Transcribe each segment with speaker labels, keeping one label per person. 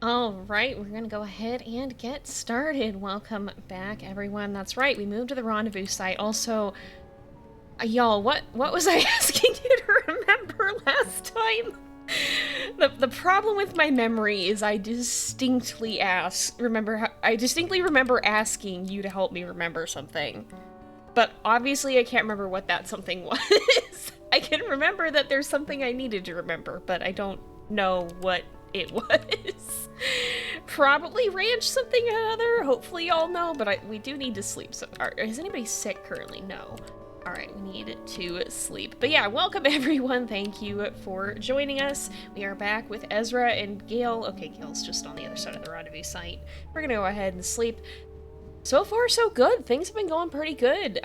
Speaker 1: All right, we're gonna go ahead and get started. Welcome back, everyone. That's right, we moved to the Rendezvous site. Also, y'all, what was I asking you to remember last time? The problem with my memory is I distinctly remember asking you to help me remember something. But obviously I can't remember what that something was. I can remember that there's something I needed to remember, but I don't know what it was. Probably ranch something or another. Hopefully y'all know, but we do need to sleep. So, is anybody sick currently? No. All right, we need to sleep. But yeah, welcome everyone. Thank you for joining us. We are back with Ezra and Gale. Okay, Gale's just on the other side of the Rendezvous site. We're gonna go ahead and sleep. So far, so good. Things have been going pretty good.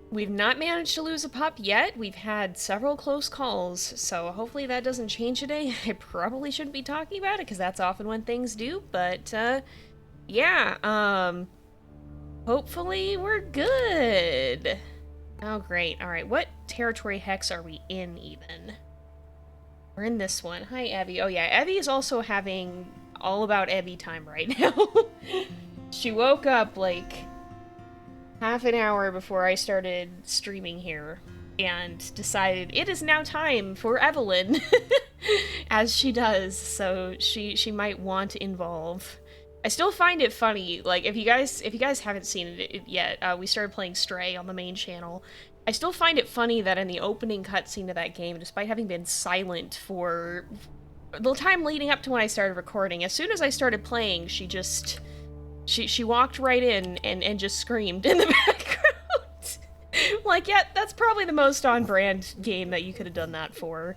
Speaker 1: We've not managed to lose a pup yet. We've had several close calls, so hopefully that doesn't change today. I probably shouldn't be talking about it, because that's often when things do, but, yeah, hopefully we're good. Oh, great. Alright, what territory hex are we in, even? We're in this one. Hi, Evie. Oh, yeah, Evie is also having all about Evie time right now. She woke up, like, half an hour before I started streaming here and decided it is now time for Evelyn, as she does, so she might want to involve. I still find it funny, like, if you guys haven't seen it yet, we started playing Stray on the main channel. I still find it funny that in the opening cutscene of that game, despite having been silent for the time leading up to when I started recording, as soon as I started playing, she walked right in and just screamed in the background. Like, yeah, that's probably the most on-brand game that you could have done that for.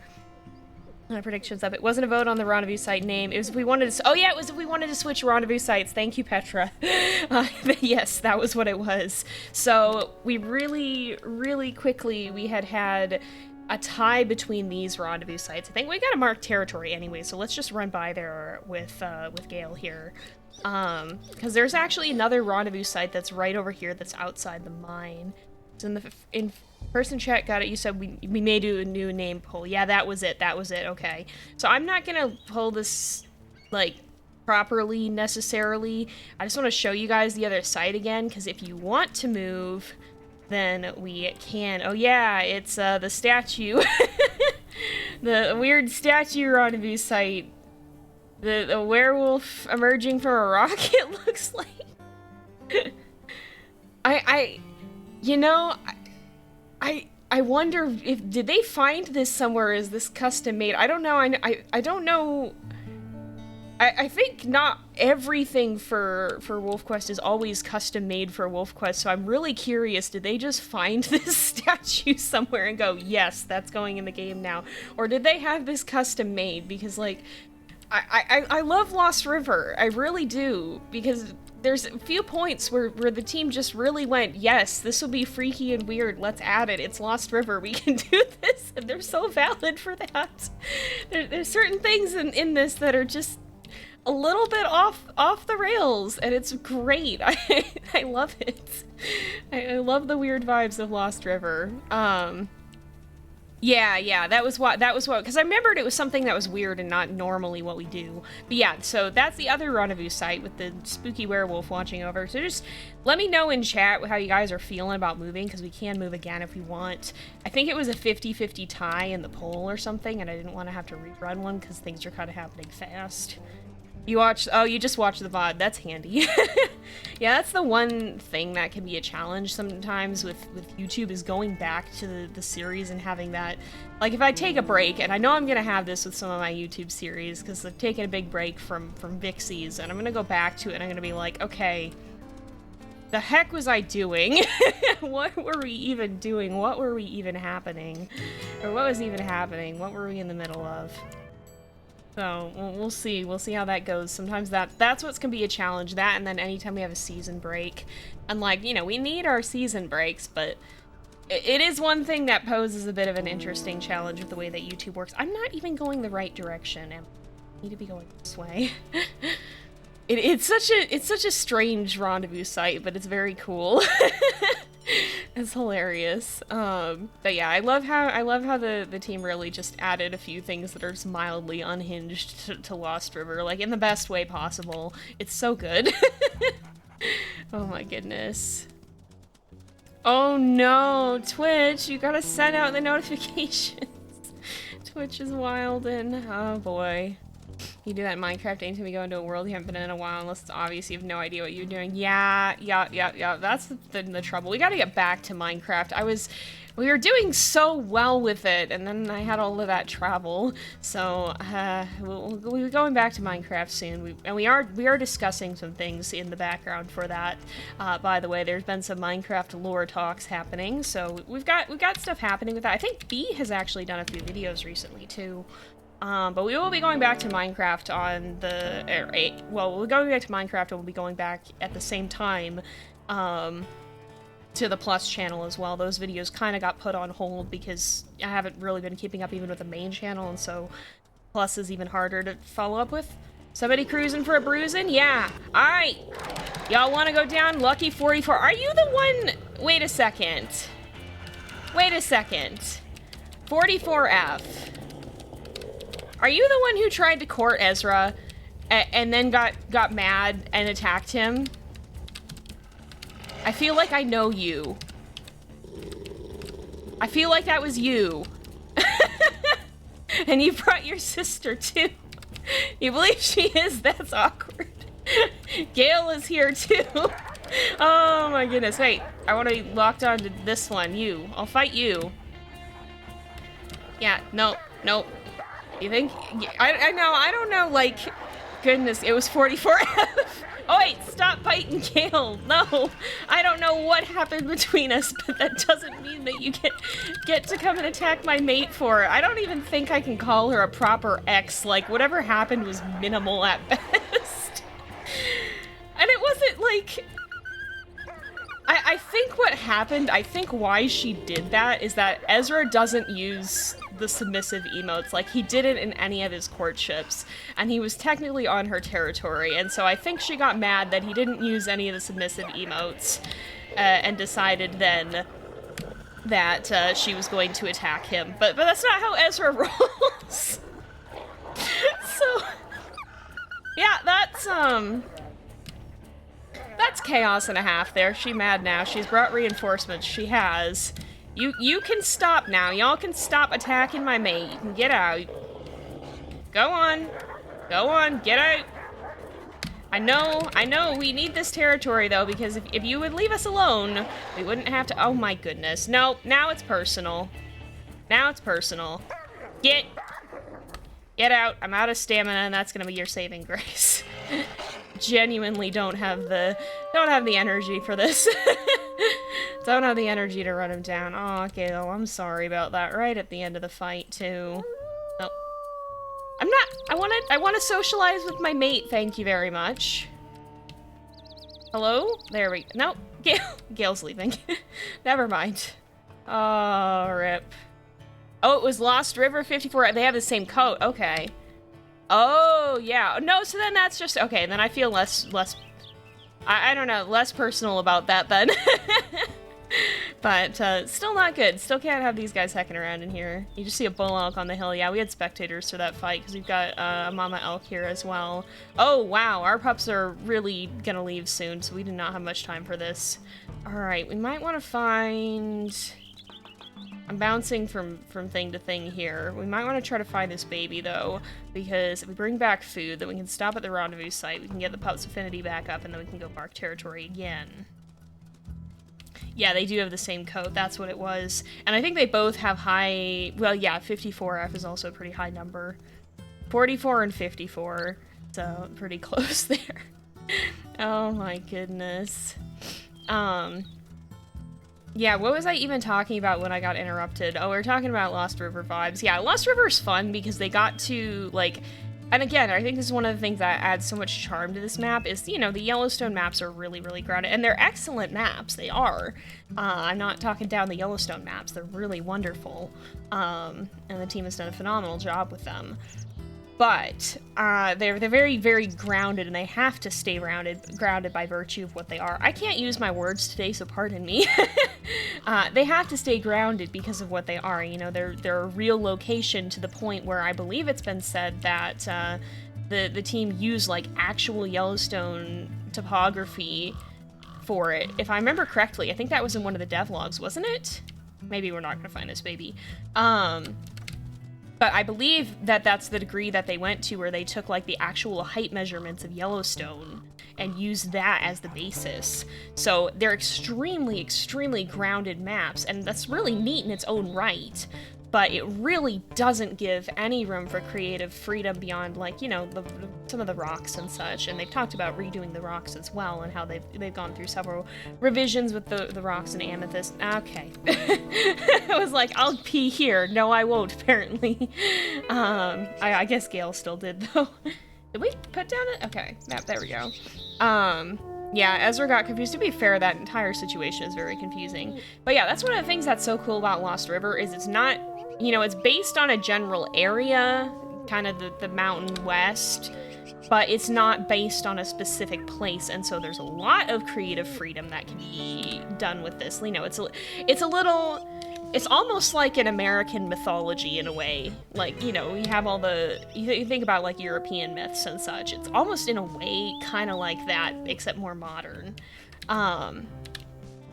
Speaker 1: Predictions up. It wasn't a vote on the Rendezvous site name. It was if we wanted to... Oh, yeah, it was if we wanted to switch Rendezvous sites. Thank you, Petra. But yes, that was what it was. So we really quickly, we had a tie between these Rendezvous sites. I think we got a marked territory anyway, so let's just run by there with Gale here. Because there's actually another Rendezvous site that's right over here that's outside the mine. It's in person chat, got it. You said we may do a new name poll. Yeah, that was it, okay. So I'm not gonna pull this, like, properly, necessarily. I just want to show you guys the other site again, because if you want to move, then we can. Oh yeah, it's, the statue. The weird statue Rendezvous site. The werewolf emerging from a rock, it looks like. I wonder if, did they find this somewhere? Is this custom made? I don't know. I don't know. I think not everything for WolfQuest is always custom made for WolfQuest, so I'm really curious, did they just find this statue somewhere and go, yes, that's going in the game now? Or did they have this custom made? Because, like, I love Lost River, I really do, because there's a few points where the team just really went, yes, this will be freaky and weird, let's add it, it's Lost River, we can do this, and they're so valid for that. There's certain things in this that are just a little bit off the rails, and it's great. I love it. I love the weird vibes of Lost River. Yeah, that was what, because I remembered it was something that was weird and not normally what we do. But yeah, so that's the other Rendezvous site with the spooky werewolf watching over. So just let me know in chat how you guys are feeling about moving, because we can move again if we want. I think it was a 50-50 tie in the poll or something, and I didn't want to have to rerun one because things are kind of happening fast. You just watched the VOD, that's handy. Yeah, that's the one thing that can be a challenge sometimes with YouTube, is going back to the series and having that, like, if I take a break, and I know I'm gonna have this with some of my YouTube series, because I've taken a big break from Vixies, and I'm gonna go back to it, and I'm gonna be like, okay, the heck was I doing? What were we even doing? What were we even happening? Or what was even happening? What were we in the middle of? So, we'll see. We'll see how that goes. Sometimes that's what's gonna be a challenge. That, and then anytime we have a season break. And, like, you know, we need our season breaks, but it is one thing that poses a bit of an interesting challenge with the way that YouTube works. I'm not even going the right direction. I need to be going this way. It's such a strange Rendezvous site, but it's very cool. It's hilarious. But yeah, I love how the team really just added a few things that are just mildly unhinged to Lost River, like in the best way possible. It's so good. Oh my goodness. Oh no, Twitch, you gotta send out the notifications. Twitch is wild and oh boy. You do that in Minecraft, anytime you go into a world you haven't been in a while, unless it's obvious you have no idea what you're doing. Yeah, that's the trouble. We gotta get back to Minecraft. We were doing so well with it, and then I had all of that travel, so we'll be going back to Minecraft soon. We are discussing some things in the background for that. By the way, there's been some Minecraft lore talks happening, so we've got stuff happening with that. I think B has actually done a few videos recently too. But we will be going back to Minecraft on the, we're going back to Minecraft and we'll be going back at the same time, to the Plus channel as well. Those videos kind of got put on hold because I haven't really been keeping up even with the main channel, and so Plus is even harder to follow up with. Somebody cruising for a bruising? Yeah. Alright. Y'all want to go down? Lucky 44. Are you the one? Wait a second. Wait a second. 44F. Are you the one who tried to court Ezra and then got mad and attacked him? I feel like I know you. I feel like that was you. And you brought your sister too. You believe she is? That's awkward. Gail is here too. Oh my goodness. Wait, I want to be locked on to this one. You. I'll fight you. Yeah, no. You think? I know, I don't know, like, goodness, it was 44F. Oh wait, stop fighting Gail. No, I don't know what happened between us, but that doesn't mean that you get to come and attack my mate for it. I don't even think I can call her a proper ex. Like, whatever happened was minimal at best. And it wasn't like... I think what happened, I think why she did that is that Ezra doesn't use the submissive emotes. Like, he didn't in any of his courtships, and he was technically on her territory, and so I think she got mad that he didn't use any of the submissive emotes, and decided then that she was going to attack him. But that's not how Ezra rolls. So, yeah, that's chaos and a half there. She mad now. She's brought reinforcements. She has. You can stop now. Y'all can stop attacking my mate. You can get out. Go on. Go on. Get out. I know. We need this territory, though, because if you would leave us alone, we wouldn't have to... Oh, my goodness. No, now it's personal. Now it's personal. Get out. I'm out of stamina, and that's gonna be your saving grace. Genuinely don't have the energy for this. Don't have the energy to run him down. Aw, Gail, I'm sorry about that. Right at the end of the fight, too. Nope. I'm not... I wanna socialize with my mate, thank you very much. Hello? There we... Nope. Gail's leaving. Never mind. Oh, rip. Oh, it was Lost River 54. They have the same coat. Okay. Oh, yeah. No, so then that's just... Okay, then I feel less... I don't know, less personal about that then. But, still not good. Still can't have these guys hecking around in here. You just see a bull elk on the hill. Yeah, we had spectators for that fight, because we've got a mama elk here as well. Oh, wow, our pups are really gonna leave soon, so we do not have much time for this. Alright, we might want to find... I'm bouncing from thing to thing here. We might want to try to find this baby, though, because if we bring back food, then we can stop at the rendezvous site, we can get the pup's affinity back up, and then we can go mark territory again. Yeah, they do have the same coat, that's what it was. And I think they both have high... Well, yeah, 54F is also a pretty high number. 44 and 54, so pretty close there. Oh my goodness. Yeah, what was I even talking about when I got interrupted? Oh, we were talking about Lost River vibes. Yeah, Lost River is fun because they got to, like... And again, I think this is one of the things that adds so much charm to this map is, you know, the Yellowstone maps are really, really grounded. And they're excellent maps. They are. I'm not talking down the Yellowstone maps. They're really wonderful. And the team has done a phenomenal job with them. but they're very, very grounded, and they have to stay grounded by virtue of what they are. I can't use my words today, so pardon me. They have to stay grounded because of what they are. You know, they're a real location, to the point where I believe it's been said that the team used like actual Yellowstone topography for it. If I remember correctly, I think that was in one of the devlogs, wasn't it? Maybe we're not gonna find this baby. But I believe that that's the degree that they went to, where they took like the actual height measurements of Yellowstone and used that as the basis. So they're extremely, extremely grounded maps, and that's really neat in its own right. But it really doesn't give any room for creative freedom beyond, like, you know, some of the rocks and such. And they've talked about redoing the rocks as well, and how they've gone through several revisions with the rocks and amethyst. Okay. I was like, I'll pee here. No, I won't, apparently. I guess Gale still did, though. Did we put down it? Okay, there we go. Yeah, Ezra got confused. To be fair, that entire situation is very confusing. But yeah, that's one of the things that's so cool about Lost River, is it's not, you know, it's based on a general area, kind of the Mountain West, but it's not based on a specific place, and so there's a lot of creative freedom that can be done with this. You know, it's almost like an American mythology in a way. Like, you know, you have all you think about like European myths and such. It's almost in a way kind of like that, except more modern. And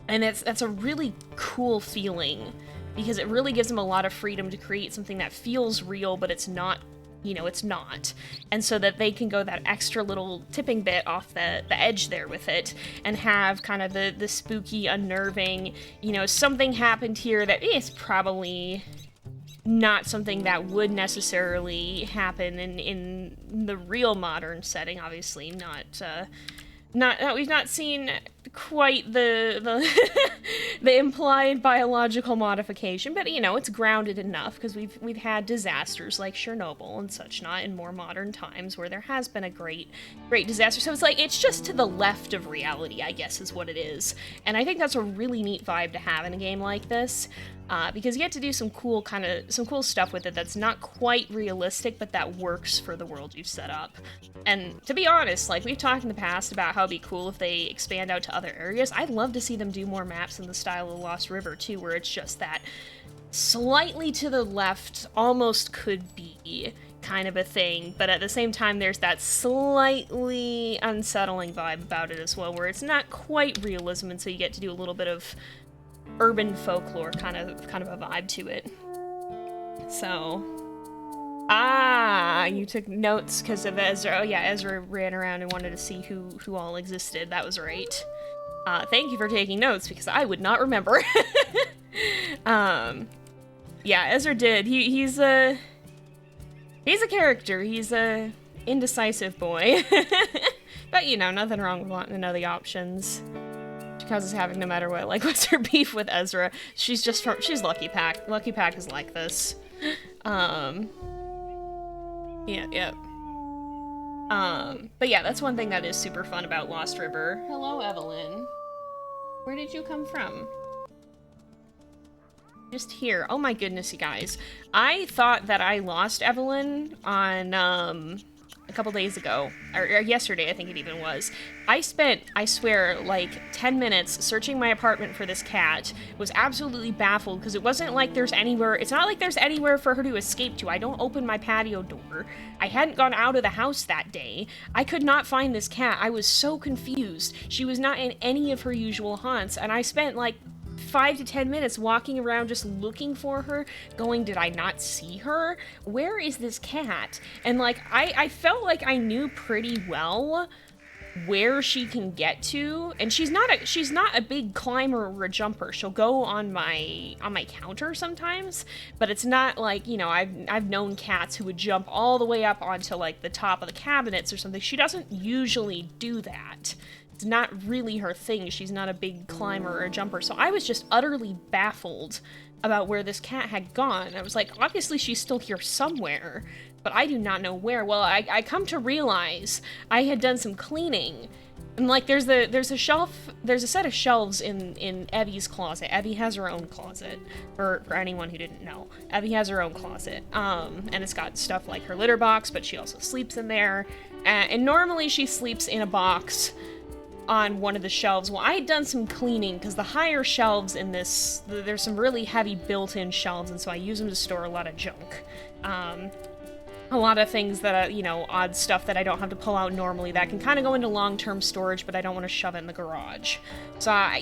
Speaker 1: that's a really cool feeling, because it really gives them a lot of freedom to create something that feels real, but it's not, you know, it's not. And so that they can go that extra little tipping bit off the edge there with it, and have kind of the spooky, unnerving, you know, something happened here that is probably not something that would necessarily happen in the real modern setting. Obviously we've not seen quite the the implied biological modification, but you know, it's grounded enough, because we've had disasters like Chernobyl and such not in more modern times, where there has been a great disaster. So it's like, it's just to the left of reality, I guess, is what it is. And I think that's a really neat vibe to have in a game like this, because you get to do some cool stuff with it that's not quite realistic, but that works for the world you've set up. And to be honest, like, we've talked in the past about how it'd be cool if they expand out to other areas. I'd love to see them do more maps in the style of Lost River too, where it's just that slightly to the left, almost could be kind of a thing, but at the same time there's that slightly unsettling vibe about it as well, where it's not quite realism, and so you get to do a little bit of urban folklore kind of a vibe to it. So you took notes because of Ezra. Oh yeah, Ezra ran around and wanted to see who all existed. That was right. Thank you for taking notes, because I would not remember. Yeah, Ezra did. He's a character. He's a indecisive boy. But you know, nothing wrong with wanting to know the options. She causes havoc no matter what. Like, what's her beef with Ezra? She's Lucky Pack. Lucky Pack is like this. Yeah. But yeah, that's one thing that is super fun about Lost River. Hello, Evelyn. Where did you come from? Just here. Oh my goodness, you guys. I thought that I lost Evelyn on, a couple days ago, or yesterday I think it even was. I spent, I swear, like 10 minutes searching my apartment for this cat. Was absolutely baffled, because it wasn't like there's anywhere, it's not like there's anywhere for her to escape to. I don't open my patio door. I hadn't gone out of the house that day. I could not find this cat. I was so confused. She was not in any of her usual haunts, and I spent like 5 to 10 minutes walking around just looking for her, going, did I not see her? Where is this cat? And like, I felt like I knew pretty well where she can get to, and she's not a big climber or a jumper. She'll go on my counter sometimes, but it's not like, you know, I've known cats who would jump all the way up onto like the top of the cabinets or something. She doesn't usually do that. It's not really her thing. She's not a big climber or a jumper. So I was just utterly baffled about where this cat had gone. I was like, obviously she's still here somewhere, but I do not know where. Well, I come to realize I had done some cleaning And like there's a shelf, there's a set of shelves in Evie's closet. Evie has her own closet, for anyone who didn't know. Evie has her own closet, and it's got stuff like her litter box, but she also sleeps in there. And normally she sleeps in a box on one of the shelves. Well, I had done some cleaning because the higher shelves in this, there's some really heavy built-in shelves, and so I use them to store a lot of junk. A lot of things that, you know, odd stuff that I don't have to pull out normally that can kind of go into long-term storage, but I don't want to shove it in the garage. So, I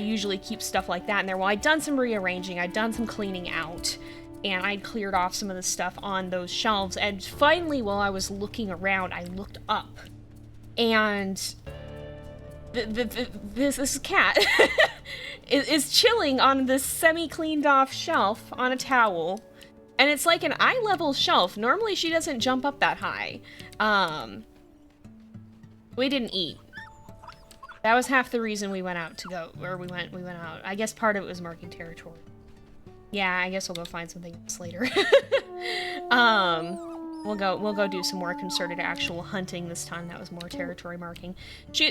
Speaker 1: usually keep stuff like that in there. Well, I'd done some rearranging, I'd done some cleaning out, and I'd cleared off some of the stuff on those shelves, and finally, while I was looking around, I looked up, and this cat is chilling on this semi-cleaned off shelf on a towel. And it's like an eye-level shelf. Normally she doesn't jump up that high. We didn't eat. That was half the reason we went out to go, or we went out. I guess part of it was marking territory. Yeah, I guess we'll go find something else later. We'll go do some more concerted actual hunting this time. That was more territory marking.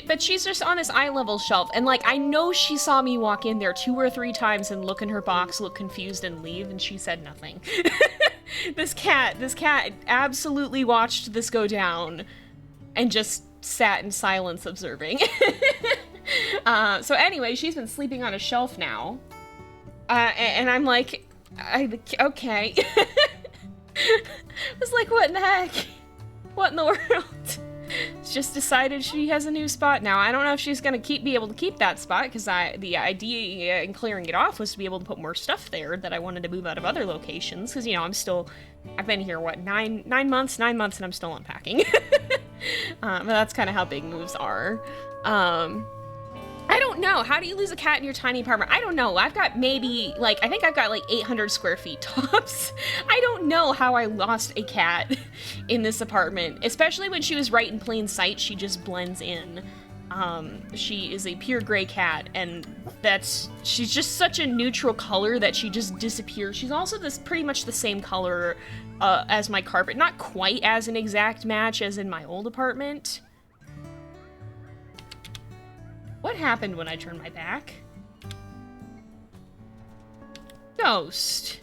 Speaker 1: But she's just on this eye-level shelf, and like, I know she saw me walk in there 2 or 3 times and look in her box, look confused, and leave, and she said nothing. This cat absolutely watched this go down and just sat in silence observing. So anyway, she's been sleeping on a shelf now. And I'm like, okay. I was like, what in the heck? What in the world? She's just decided she has a new spot now. I don't know if she's gonna be able to keep that spot, because the idea in clearing it off was to be able to put more stuff there that I wanted to move out of other locations, because, you know, I've been here, what, 9 months, and I'm still unpacking. But that's kind of how big moves are. I don't know. How do you lose a cat in your tiny apartment? I don't know. I've got maybe, like, I think I've got like 800 square feet tops. I don't know how I lost a cat in this apartment, especially when she was right in plain sight. She just blends in. She is a pure gray cat, and she's just such a neutral color that she just disappears. She's also pretty much the same color as my carpet. Not quite as an exact match as in my old apartment. What happened when I turned my back? Ghost.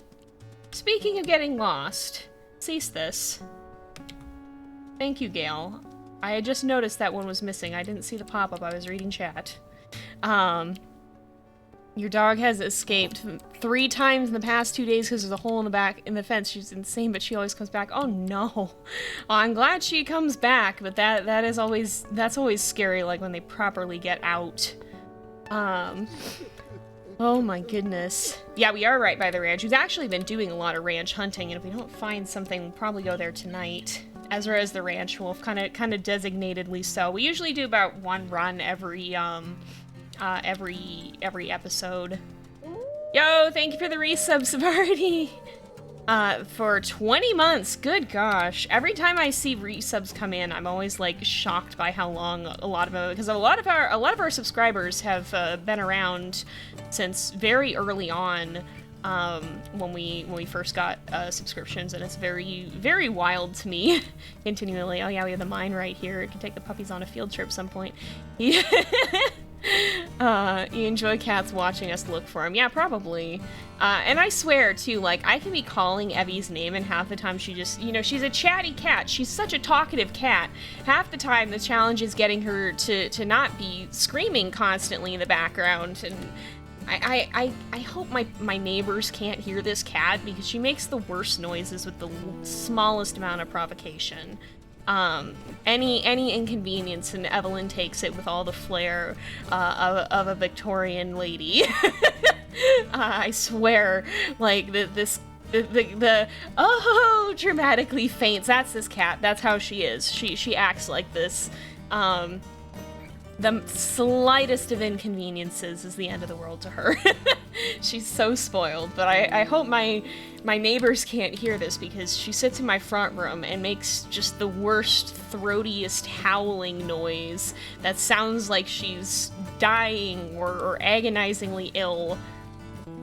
Speaker 1: Speaking of getting lost, cease this. Thank you, Gail. I had just noticed that one was missing. I didn't see the pop-up. I was reading chat. Your dog has escaped 3 times in the past 2 days because there's a hole in the fence. She's insane, but she always comes back. Oh no. Well, I'm glad she comes back, but that's always scary, like when they properly get out. Oh my goodness. Yeah, we are right by the ranch. We've actually been doing a lot of ranch hunting, and if we don't find something, we'll probably go there tonight. Ezra is the ranch wolf, kind of designatedly so. We usually do about 1 run every episode. Yo, thank you for the resub, Savardi! For 20 months, good gosh. Every time I see resubs come in, I'm always like shocked by how long a lot of them, because a lot of our subscribers have been around since very early on, when we first got subscriptions, and it's very, very wild to me. Continually, oh yeah, we have the mine right here. It can take the puppies on a field trip some point. Yeah. You enjoy cats watching us look for him. Yeah, probably. And I swear, too, like, I can be calling Evie's name, and half the time she just, you know, she's a chatty cat. She's such a talkative cat. Half the time, the challenge is getting her to not be screaming constantly in the background, and I hope my neighbors can't hear this cat, because she makes the worst noises with the smallest amount of provocation. Any inconvenience, and Evelyn takes it with all the flair of a Victorian lady. I swear, like, the dramatically faints. That's this cat. That's how she is. She acts like this. The slightest of inconveniences is the end of the world to her. She's so spoiled, but I hope my neighbors can't hear this, because she sits in my front room and makes just the worst, throatiest howling noise that sounds like she's dying or agonizingly ill,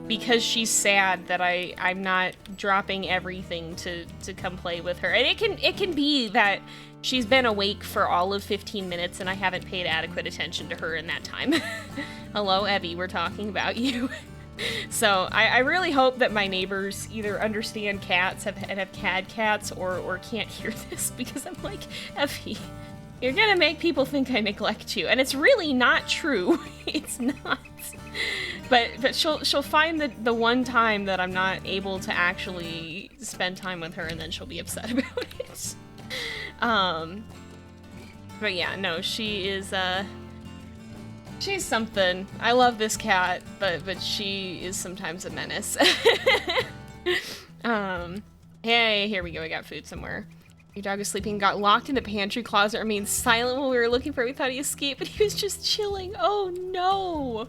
Speaker 1: because she's sad that I'm not dropping everything to come play with her. And it can be that she's been awake for all of 15 minutes and I haven't paid adequate attention to her in that time. Hello, Evie, we're talking about you. So I really hope that my neighbors either understand cats, have cad cats, or can't hear this, because I'm like, Effie, you're gonna make people think I neglect you, and it's really not true. It's not. But she'll find the one time that I'm not able to actually spend time with her, and then she'll be upset about it. But yeah, no, she is she's something. I love this cat, but she is sometimes a menace. Hey, here we go. I got food somewhere. Your dog is sleeping, got locked in the pantry closet, remained silent while we were looking for him. We thought he escaped, but he was just chilling. Oh no.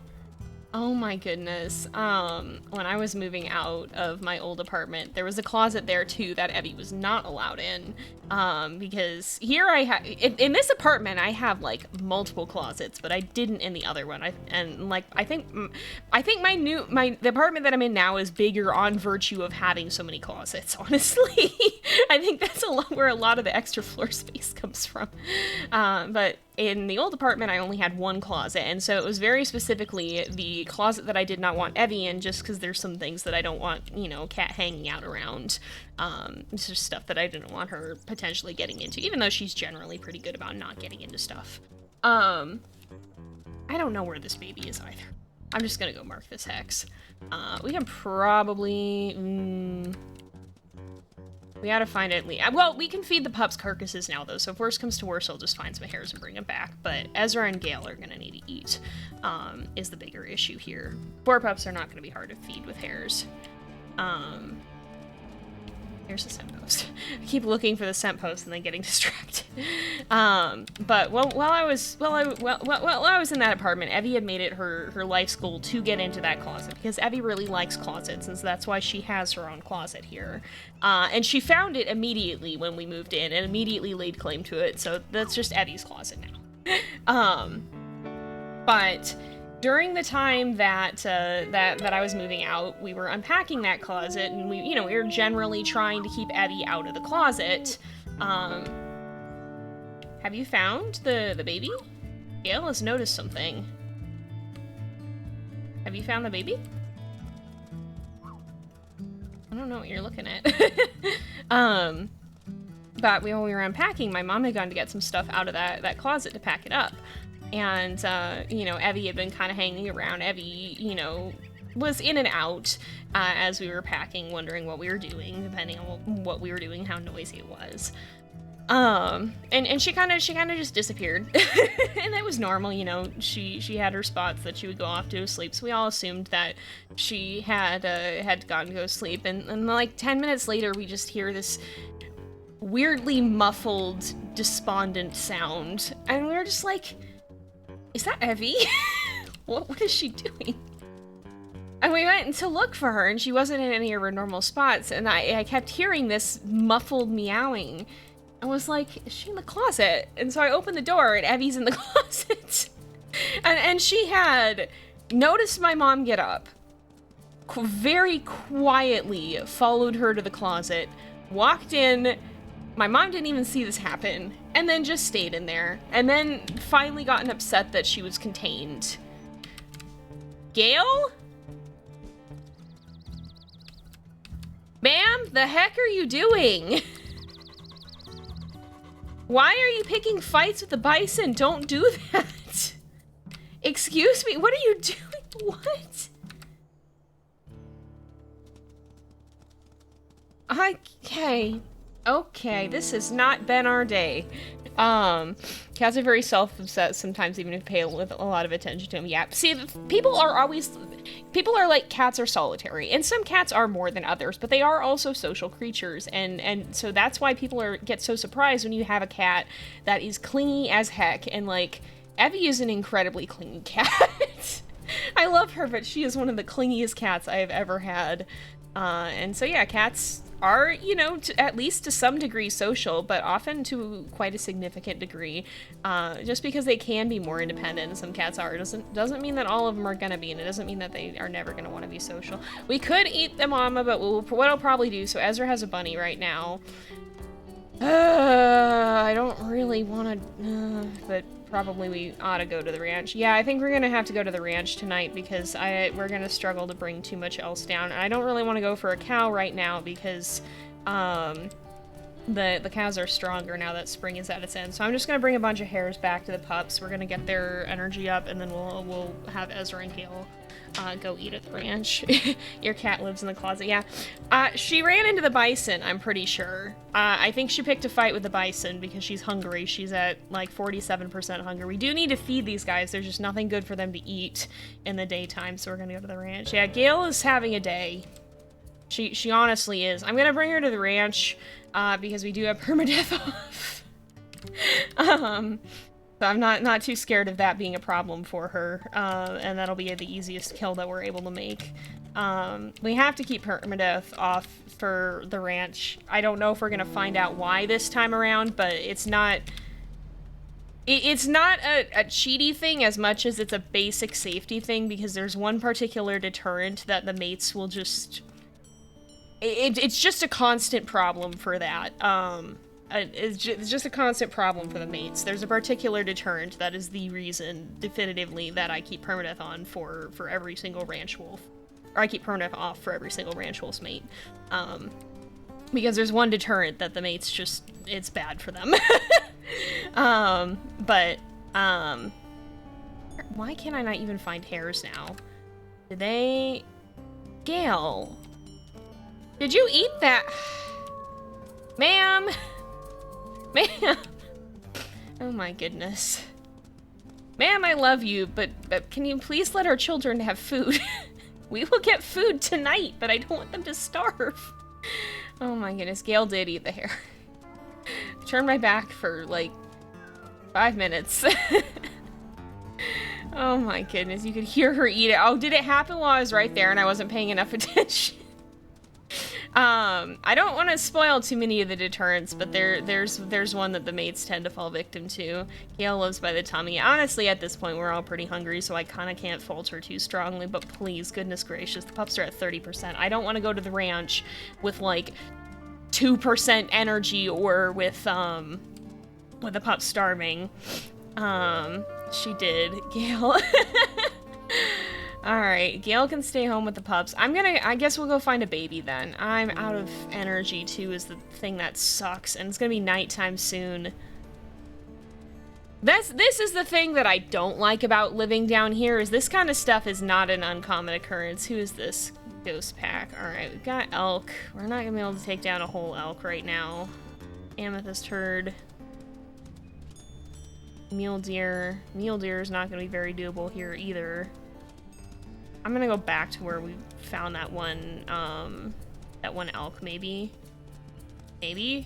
Speaker 1: Oh my goodness. When I was moving out of my old apartment, there was a closet there too that Evie was not allowed in. Because here I have, in this apartment, I have like multiple closets, but I didn't in the other one. I think the apartment that I'm in now is bigger on virtue of having so many closets, honestly. I think that's where a lot of the extra floor space comes from. But in the old apartment, I only had one closet, and so it was very specifically the closet that I did not want Evie in, just because there's some things that I don't want, you know, cat hanging out around. It's just stuff that I didn't want her potentially getting into, even though she's generally pretty good about not getting into stuff. I don't know where this baby is either. I'm just gonna go mark this hex. We can probably... we gotta find it. Well, we can feed the pups carcasses now, though, so if worst comes to worst, I'll just find some hares and bring them back. But Ezra and Gale are gonna need to eat, is the bigger issue here. Boar pups are not gonna be hard to feed with hares. Here's the scent post. I keep looking for the scent post and then getting distracted. But while I was in that apartment, Evie had made it her life's goal to get into that closet, because Evie really likes closets, and so that's why she has her own closet here. And she found it immediately when we moved in, and immediately laid claim to it. So that's just Evie's closet now. But during the time that I was moving out, we were unpacking that closet, and we were generally trying to keep Evie out of the closet. Have you found the baby? Gale has noticed something. Have you found the baby? I don't know what you're looking at. But when we were unpacking, my mom had gone to get some stuff out of that closet to pack it up. And, Evie had been kind of hanging around. Evie, was in and out as we were packing, wondering what we were doing, depending on what we were doing, how noisy it was. And she kind of just disappeared. And that was normal, she had her spots that she would go off to sleep, so we all assumed that she had gone to go sleep. And like 10 minutes later, we just hear this weirdly muffled, despondent sound. And we were just like, is that Evie? What is she doing? And we went to look for her, and she wasn't in any of her normal spots, and I kept hearing this muffled meowing. I was like, is she in the closet? And so I opened the door, and Evie's in the closet. and she had noticed my mom get up, very quietly followed her to the closet, walked in. My mom didn't even see this happen, and then just stayed in there, and then finally gotten upset that she was contained. Gale? Ma'am, the heck are you doing? Why are you picking fights with the bison? Don't do that. Excuse me, what are you doing? What? Okay, this has not been our day. Cats are very self-obsessed sometimes, even if you pay a lot of attention to them. Yeah, see, people are like, cats are solitary, and some cats are more than others, but they are also social creatures, and so that's why people get so surprised when you have a cat that is clingy as heck, and like, Evie is an incredibly clingy cat. I love her, but she is one of the clingiest cats I have ever had. And so yeah, cats are, at least to some degree social, but often to quite a significant degree. Just because they can be more independent, and some cats are, doesn't mean that all of them are gonna be, and it doesn't mean that they are never gonna want to be social. We could eat the mama, but what I'll probably do, so Ezra has a bunny right now. I don't but probably we ought to go to the ranch. Yeah, I think we're gonna have to go to the ranch tonight because we're gonna struggle to bring too much else down. And I don't really want to go for a cow right now because the cows are stronger now that spring is at its end. So I'm just gonna bring a bunch of hares back to the pups. We're gonna get their energy up, and then we'll have Ezra and Gale go eat at the ranch. Your cat lives in the closet. Yeah. She ran into the bison, I'm pretty sure. I think she picked a fight with the bison because she's hungry. She's at like 47% hunger. We do need to feed these guys. There's just nothing good for them to eat in the daytime, so we're gonna go to the ranch. Yeah, Gale is having a day. She honestly is. I'm gonna bring her to the ranch because we do have permadeath off. So I'm not too scared of that being a problem for her, and that'll be the easiest kill that we're able to make. We have to keep permadeath off for the ranch. I don't know if we're gonna find out why this time around, but it's not a cheaty thing as much as it's a basic safety thing, because there's one particular deterrent that the mates will just... It's just a constant problem for that. It's just a constant problem for the mates. There's a particular deterrent that is the reason, definitively, that I keep permadeath on for every single ranch wolf. Or I keep permadeath off for every single ranch wolf's mate. Because there's one deterrent that the mates just, it's bad for them. Why can I not even find hares now? Did they... Gale. Did you eat that? Ma'am! Ma'am! Oh my goodness. Ma'am, I love you, but can you please let our children have food? We will get food tonight, but I don't want them to starve. Oh my goodness, Gale did eat the hare. Turned my back for, like, 5 minutes. Oh my goodness, you could hear her eat it. Oh, did it happen while I was right there and I wasn't paying enough attention? I don't want to spoil too many of the deterrents, but there's one that the mates tend to fall victim to. Gale lives by the tummy. Honestly, at this point, we're all pretty hungry, so I kind of can't fault her too strongly, but please, goodness gracious, the pups are at 30%. I don't want to go to the ranch with, like, 2% energy or with the pup starving. She did. Gale. Alright, Gale can stay home with the pups. I guess we'll go find a baby then. I'm out of energy too, is the thing that sucks, and it's gonna be nighttime soon. This is the thing that I don't like about living down here, is this kind of stuff is not an uncommon occurrence. Who is this ghost pack? Alright, we've got elk. We're not gonna be able to take down a whole elk right now. Amethyst herd. Mule deer. Mule deer is not gonna be very doable here either. I'm gonna go back to where we found that one elk, maybe? Maybe?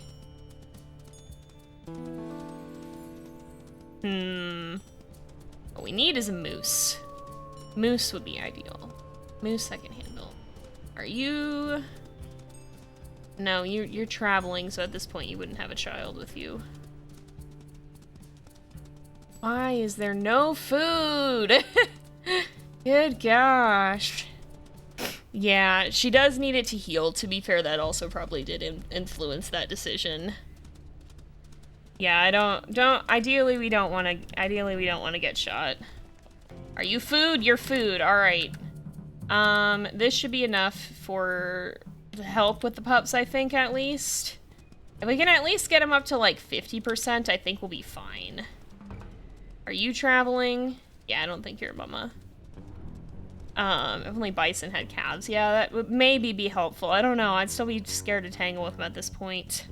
Speaker 1: What we need is a moose. Moose would be ideal. Moose I can handle. Are you... No, you're traveling, so at this point you wouldn't have a child with you. Why is there no food? Good gosh. Yeah, she does need it to heal. To be fair, that also probably did influence that decision. Yeah, ideally we don't want to get shot. Are you food? You're food. All right. This should be enough for the help with the pups, I think, at least. If we can at least get them up to like 50%, I think we'll be fine. Are you traveling? Yeah, I don't think you're a mama. If only bison had calves. Yeah, that would maybe be helpful. I don't know. I'd still be scared to tangle with them at this point.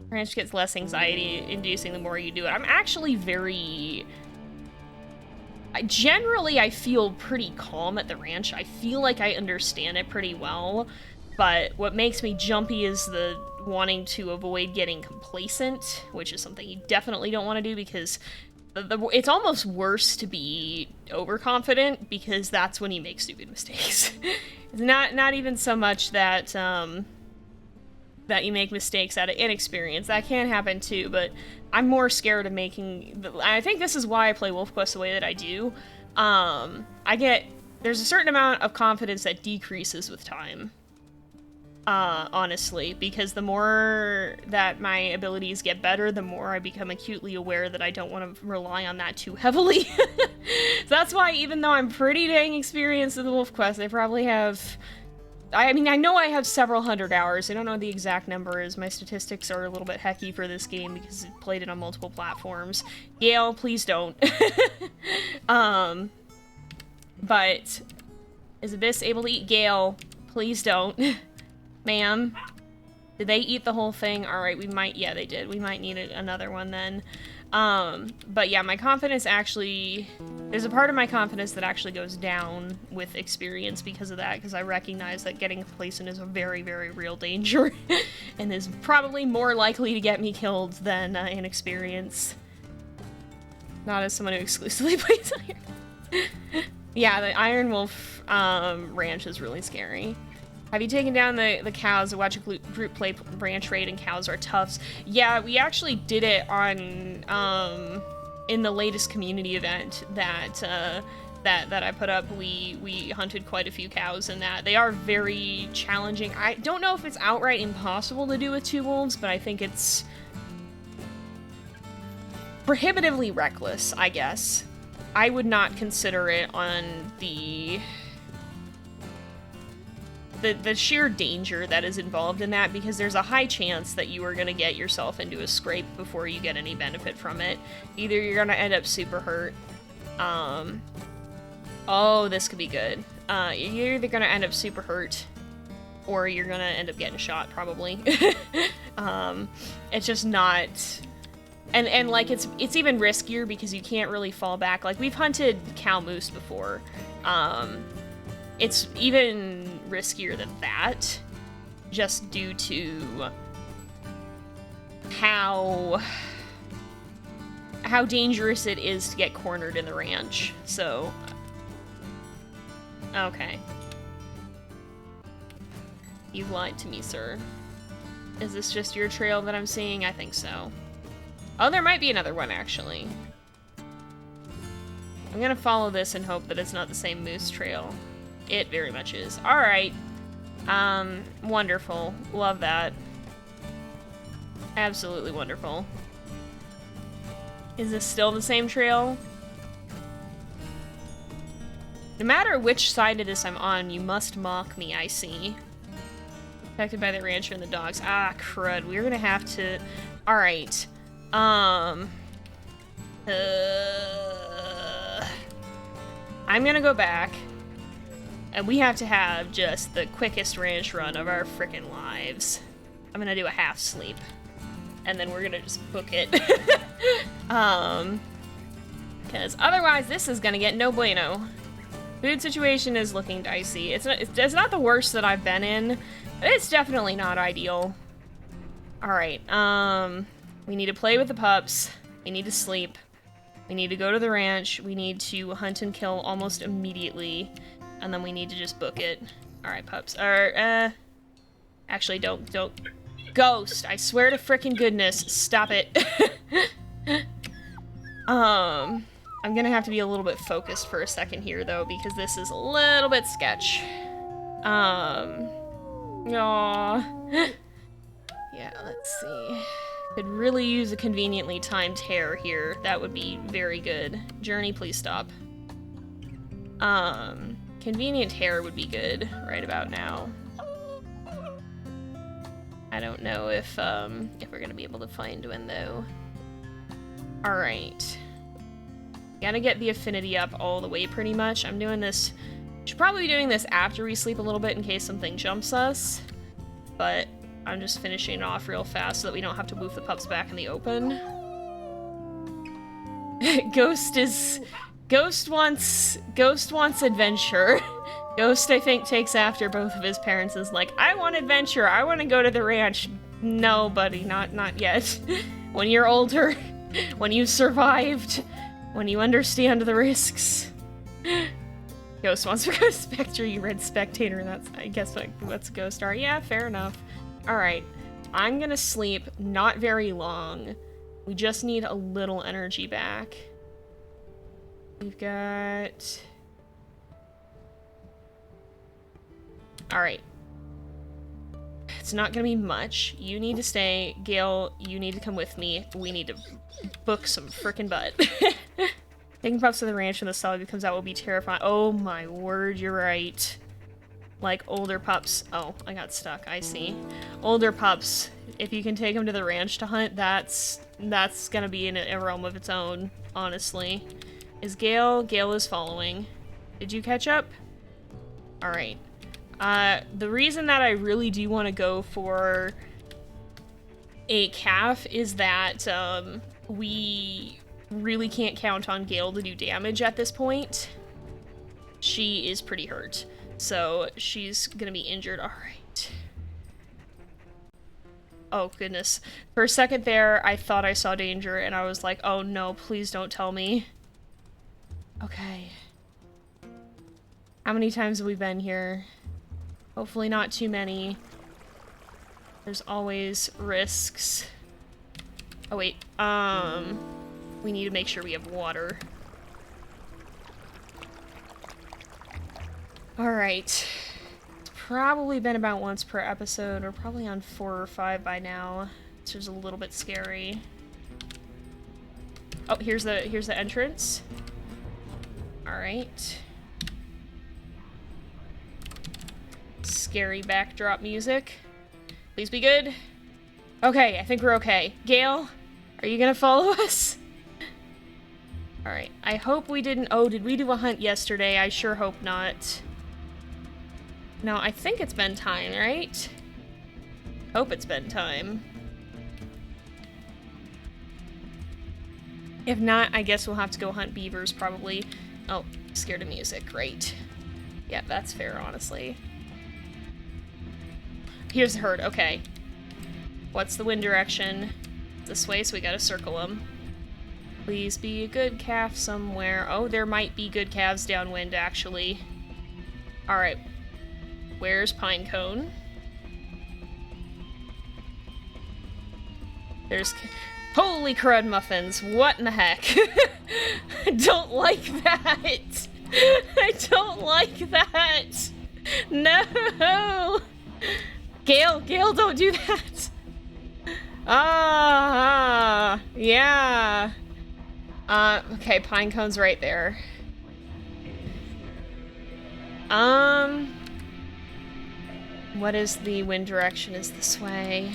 Speaker 1: Ranch gets less anxiety-inducing the more you do it. I'm actually very... Generally, I feel pretty calm at the ranch. I feel like I understand it pretty well. But what makes me jumpy is the wanting to avoid getting complacent, which is something you definitely don't want to do because... it's almost worse to be overconfident because that's when you make stupid mistakes. It's not even so much that that you make mistakes out of inexperience. That can happen too, but I'm more scared of making... I think this is why I play WolfQuest the way that I do. There's a certain amount of confidence that decreases with time. honestly, because the more that my abilities get better, the more I become acutely aware that I don't want to rely on that too heavily. So that's why, even though I'm pretty dang experienced in the WolfQuest, I probably have... I mean, I know I have several hundred hours. I don't know what the exact number is. My statistics are a little bit hecky for this game because I played it on multiple platforms. Gale, please don't. But... Is Abyss able to eat Gale? Please don't. Ma'am. Did they eat the whole thing? Alright, we might... Yeah, they did. We might need another one then. But yeah, my confidence actually... There's a part of my confidence that actually goes down with experience because of that, because I recognize that getting complacent is a very, very real danger, and is probably more likely to get me killed than inexperience. Not as someone who exclusively plays Iron. Yeah, the Iron Wolf ranch is really scary. Have you taken down the cows? I watch a group play branch raid and cows are toughs. Yeah, we actually did it on, in the latest community event that, that I put up. We hunted quite a few cows in that. They are very challenging. I don't know if it's outright impossible to do with 2 wolves, but I think it's prohibitively reckless, I guess. I would not consider it on the sheer danger that is involved in that, because there's a high chance that you are going to get yourself into a scrape before you get any benefit from it. Either you're going to end up super hurt. Oh, this could be good. You're either going to end up super hurt, or you're going to end up getting shot, probably. It's just not... And like, it's even riskier because you can't really fall back. Like, we've hunted cow moose before. It's even riskier than that, just due to how dangerous it is to get cornered in the ranch. So, okay. You've lied to me, sir. Is this just your trail that I'm seeing? I think so. Oh, there might be another one, actually. I'm gonna follow this and hope that it's not the same moose trail. It very much is. Alright. Wonderful. Love that. Absolutely wonderful. Is this still the same trail? No matter which side of this I'm on, you must mock me, I see. Affected by the rancher and the dogs. Ah, crud. We're gonna have to... Alright. I'm gonna go back, and we have to have just the quickest ranch run of our frickin' lives. I'm gonna do a half sleep, and then we're gonna just book it. Because otherwise this is gonna get no bueno. Food situation is looking dicey. It's not the worst that I've been in, but it's definitely not ideal. Alright, we need to play with the pups. We need to sleep. We need to go to the ranch. We need to hunt and kill almost immediately. And then we need to just book it. Alright, pups. Actually, don't. Ghost! I swear to frickin' goodness, stop it. I'm gonna have to be a little bit focused for a second here, though, because this is a little bit sketch. Aww. Yeah, let's see. Could really use a conveniently timed hair here. That would be very good. Journey, please stop. Convenient hair would be good right about now. I don't know if we're gonna be able to find one, though. Alright. Gotta get the affinity up all the way, pretty much. I'm doing this... Should probably be doing this after we sleep a little bit in case something jumps us. But... I'm just finishing it off real fast so that we don't have to move the pups back in the open. Ghost wants adventure. Ghost, I think, takes after both of his parents, is like, I want adventure, I want to go to the ranch. No, buddy, not yet. When you're older, when you've survived, when you understand the risks. Ghost wants to go to Spectre, you read Spectator, and that's, I guess, what's Ghost are. Yeah, fair enough. Alright, I'm gonna sleep not very long. We just need a little energy back. We've got... Alright. It's not gonna be much. You need to stay. Gale, you need to come with me. We need to book some frickin' butt. Taking pups to the ranch when the solid comes out will be terrifying. Oh my word, you're right. Like older pups. Oh, I got stuck. I see. Older pups. If you can take them to the ranch to hunt, that's gonna be in a realm of its own, honestly. Is Gale? Gale is following. Did you catch up? Alright. The reason that I really do want to go for a calf is that, we really can't count on Gale to do damage at this point. She is pretty hurt, so she's gonna be injured. Alright. Oh, goodness. For a second there, I thought I saw danger, and I was like, oh no, please don't tell me. Okay. How many times have we been here? Hopefully not too many. There's always risks. Oh wait, we need to make sure we have water. Alright. It's probably been about once per episode. We're probably on 4 or 5 by now, which is a little bit scary. Oh, here's the entrance. Alright. Scary backdrop music. Please be good. Okay, I think we're okay. Gale, are you gonna follow us? Alright, I hope we didn't— oh, did we do a hunt yesterday? I sure hope not. No, I think it's been time, right? Hope it's been time. If not, I guess we'll have to go hunt beavers, probably. Oh, scared of music, great. Yeah, that's fair, honestly. Here's the herd, okay. What's the wind direction? This way, so we gotta circle them. Please be a good calf somewhere. Oh, there might be good calves downwind, actually. Alright. Where's Pinecone? There's— holy crud muffins, what in the heck? I don't like that! I don't like that! No! Gale, don't do that! Yeah. Okay, Pinecone's right there. What is the wind direction? Is this way?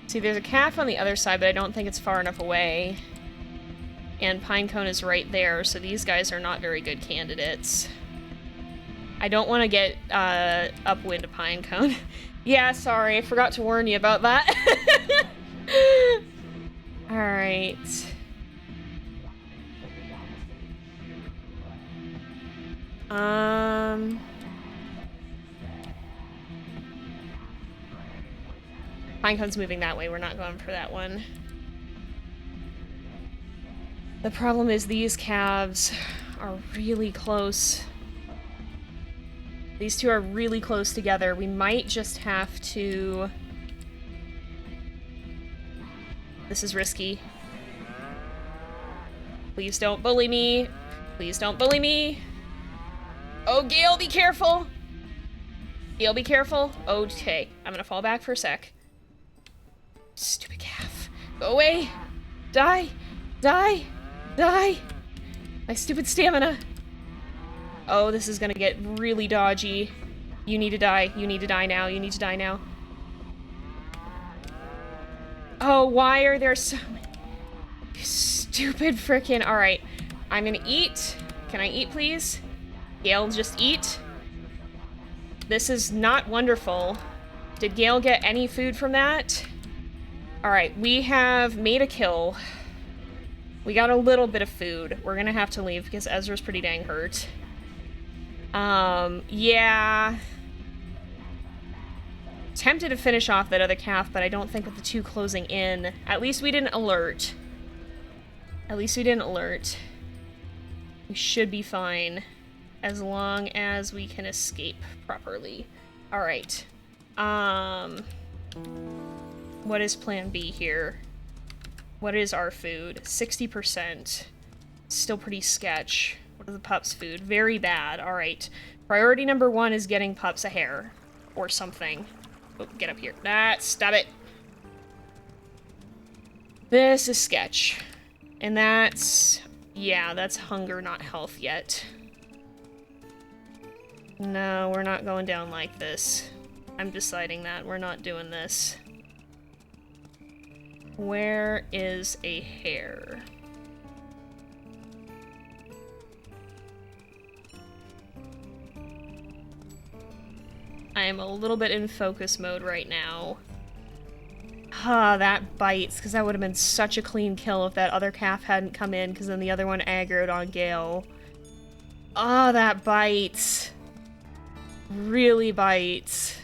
Speaker 1: See, there's a calf on the other side, but I don't think it's far enough away. And Pinecone is right there, so these guys are not very good candidates. I don't want to get, upwind of Pinecone. Yeah, sorry, I forgot to warn you about that. Alright. Pinecone's moving that way, we're not going for that one. The problem is these calves are really close. These two are really close together. We might just have to— this is risky. Please don't bully me. Please don't bully me. Oh, Gale, be careful. Gale, be careful. Okay, I'm gonna fall back for a sec. Stupid calf. Go away. Die. Die. Die. My stupid stamina. Oh, this is gonna get really dodgy. You need to die. You need to die now. You need to die now. Oh, why are there so many— stupid frickin'— alright. I'm gonna eat. Can I eat, please? Gale, just eat. This is not wonderful. Did Gale get any food from that? Alright, we have made a kill. We got a little bit of food. We're gonna have to leave because Ezra's pretty dang hurt. Yeah. Tempted to finish off that other calf, but I don't think with the two closing in. At least we didn't alert. At least we didn't alert. We should be fine. As long as we can escape properly. Alright. What is plan B here? What is our food? 60%. Still pretty sketch. What are the pups' food? Very bad. Alright. Priority number 1 is getting pups a hare. Or something. Oh, get up here. Ah, stop it. This is sketch. And that's... yeah, that's hunger, not health yet. No, we're not going down like this. I'm deciding that. We're not doing this. Where is a hare? I am a little bit in focus mode right now. Ah, that bites, because that would have been such a clean kill if that other calf hadn't come in, because then the other one aggroed on Gale. Ah, that bites. Really bites.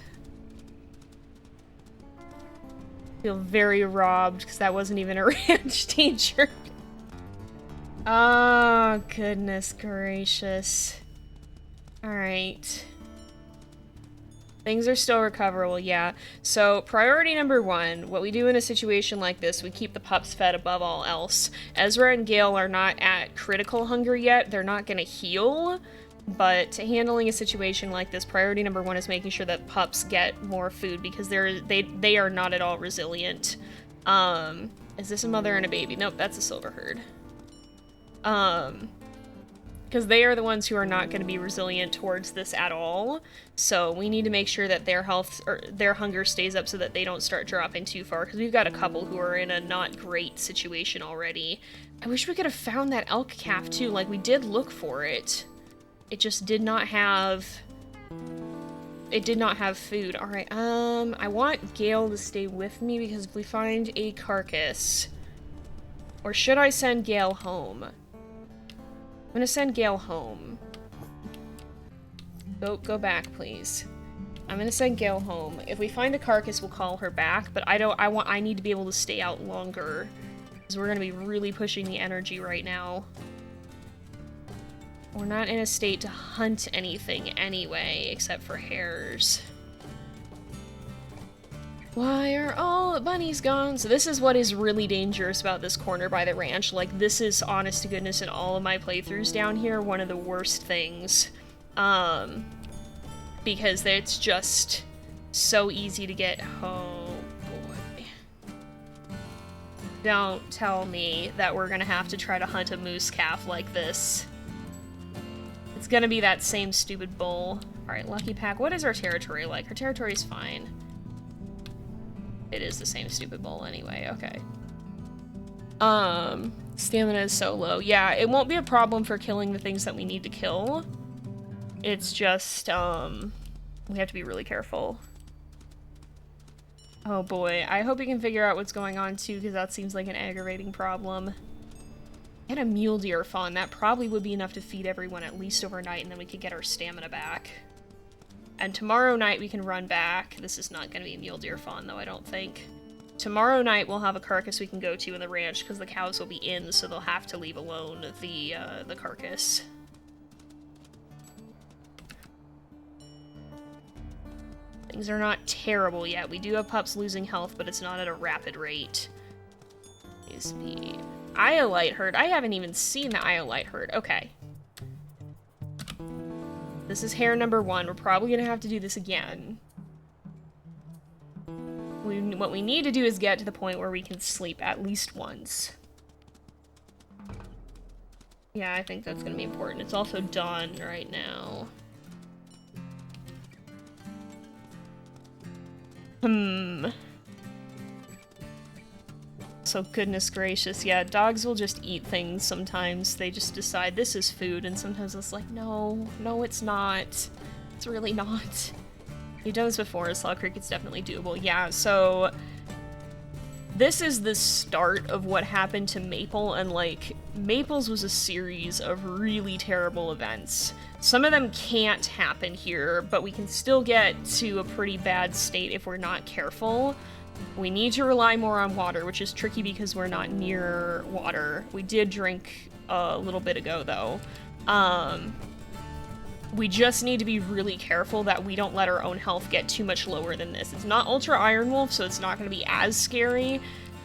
Speaker 1: Feel very robbed, because that wasn't even a ranch danger. Oh, goodness gracious. Alright. Things are still recoverable, yeah. So, priority number 1, what we do in a situation like this, we keep the pups fed above all else. Ezra and Gale are not at critical hunger yet, they're not gonna heal, but handling a situation like this, priority number 1 is making sure that pups get more food, because they are not at all resilient. Is this a mother and a baby? Nope, that's a silver herd. Because they are the ones who are not going to be resilient towards this at all. So we need to make sure that their health or their hunger stays up so that they don't start dropping too far. Because we've got a couple who are in a not great situation already. I wish we could have found that elk calf too. Like, we did look for it. It just did not have... it did not have food. Alright, I want Gale to stay with me because if we find a carcass... or should I send Gale home? I'm gonna send Gale home. Go back, please. I'm gonna send Gale home. If we find a carcass, we'll call her back, but I need to be able to stay out longer. Because we're gonna be really pushing the energy right now. We're not in a state to hunt anything anyway, except for hares. Why are all the bunnies gone? So this is what is really dangerous about this corner by the ranch. Like, this is, honest to goodness, in all of my playthroughs down here, one of the worst things. Because it's just so easy to get... oh, boy. Don't tell me that we're gonna have to try to hunt a moose calf like this. It's gonna be that same stupid bull. Alright, Lucky Pack. What is our territory like? Our territory's fine. It is the same stupid bull anyway, okay. Stamina is so low. Yeah, it won't be a problem for killing the things that we need to kill. It's just, we have to be really careful. Oh boy, I hope we can figure out what's going on too, because that seems like an aggravating problem. And a mule deer fawn, that probably would be enough to feed everyone at least overnight, and then we could get our stamina back. And tomorrow night we can run back. This is not going to be a mule deer fawn, though, I don't think. Tomorrow night we'll have a carcass we can go to in the ranch, because the cows will be in, so they'll have to leave alone the carcass. Things are not terrible yet. We do have pups losing health, but it's not at a rapid rate. Is the Iolite herd. I haven't even seen the Iolite herd. Okay. This is hare number 1. We're probably gonna have to do this again. What we need to do is get to the point where we can sleep at least once. Yeah, I think that's gonna be important. It's also dawn right now. So goodness gracious, yeah, dogs will just eat things sometimes. They just decide this is food, and sometimes it's like, no, it's not. It's really not. You've done this before, Slaw Creek, it's definitely doable. Yeah, so this is the start of what happened to Maple, and like, Maple's was a series of really terrible events. Some of them can't happen here, but we can still get to a pretty bad state if we're not careful. We need to rely more on water, which is tricky because we're not near water. We did drink a little bit ago, though. We just need to be really careful that we don't let our own health get too much lower than this. It's not Ultra Iron Wolf, so it's not going to be as scary.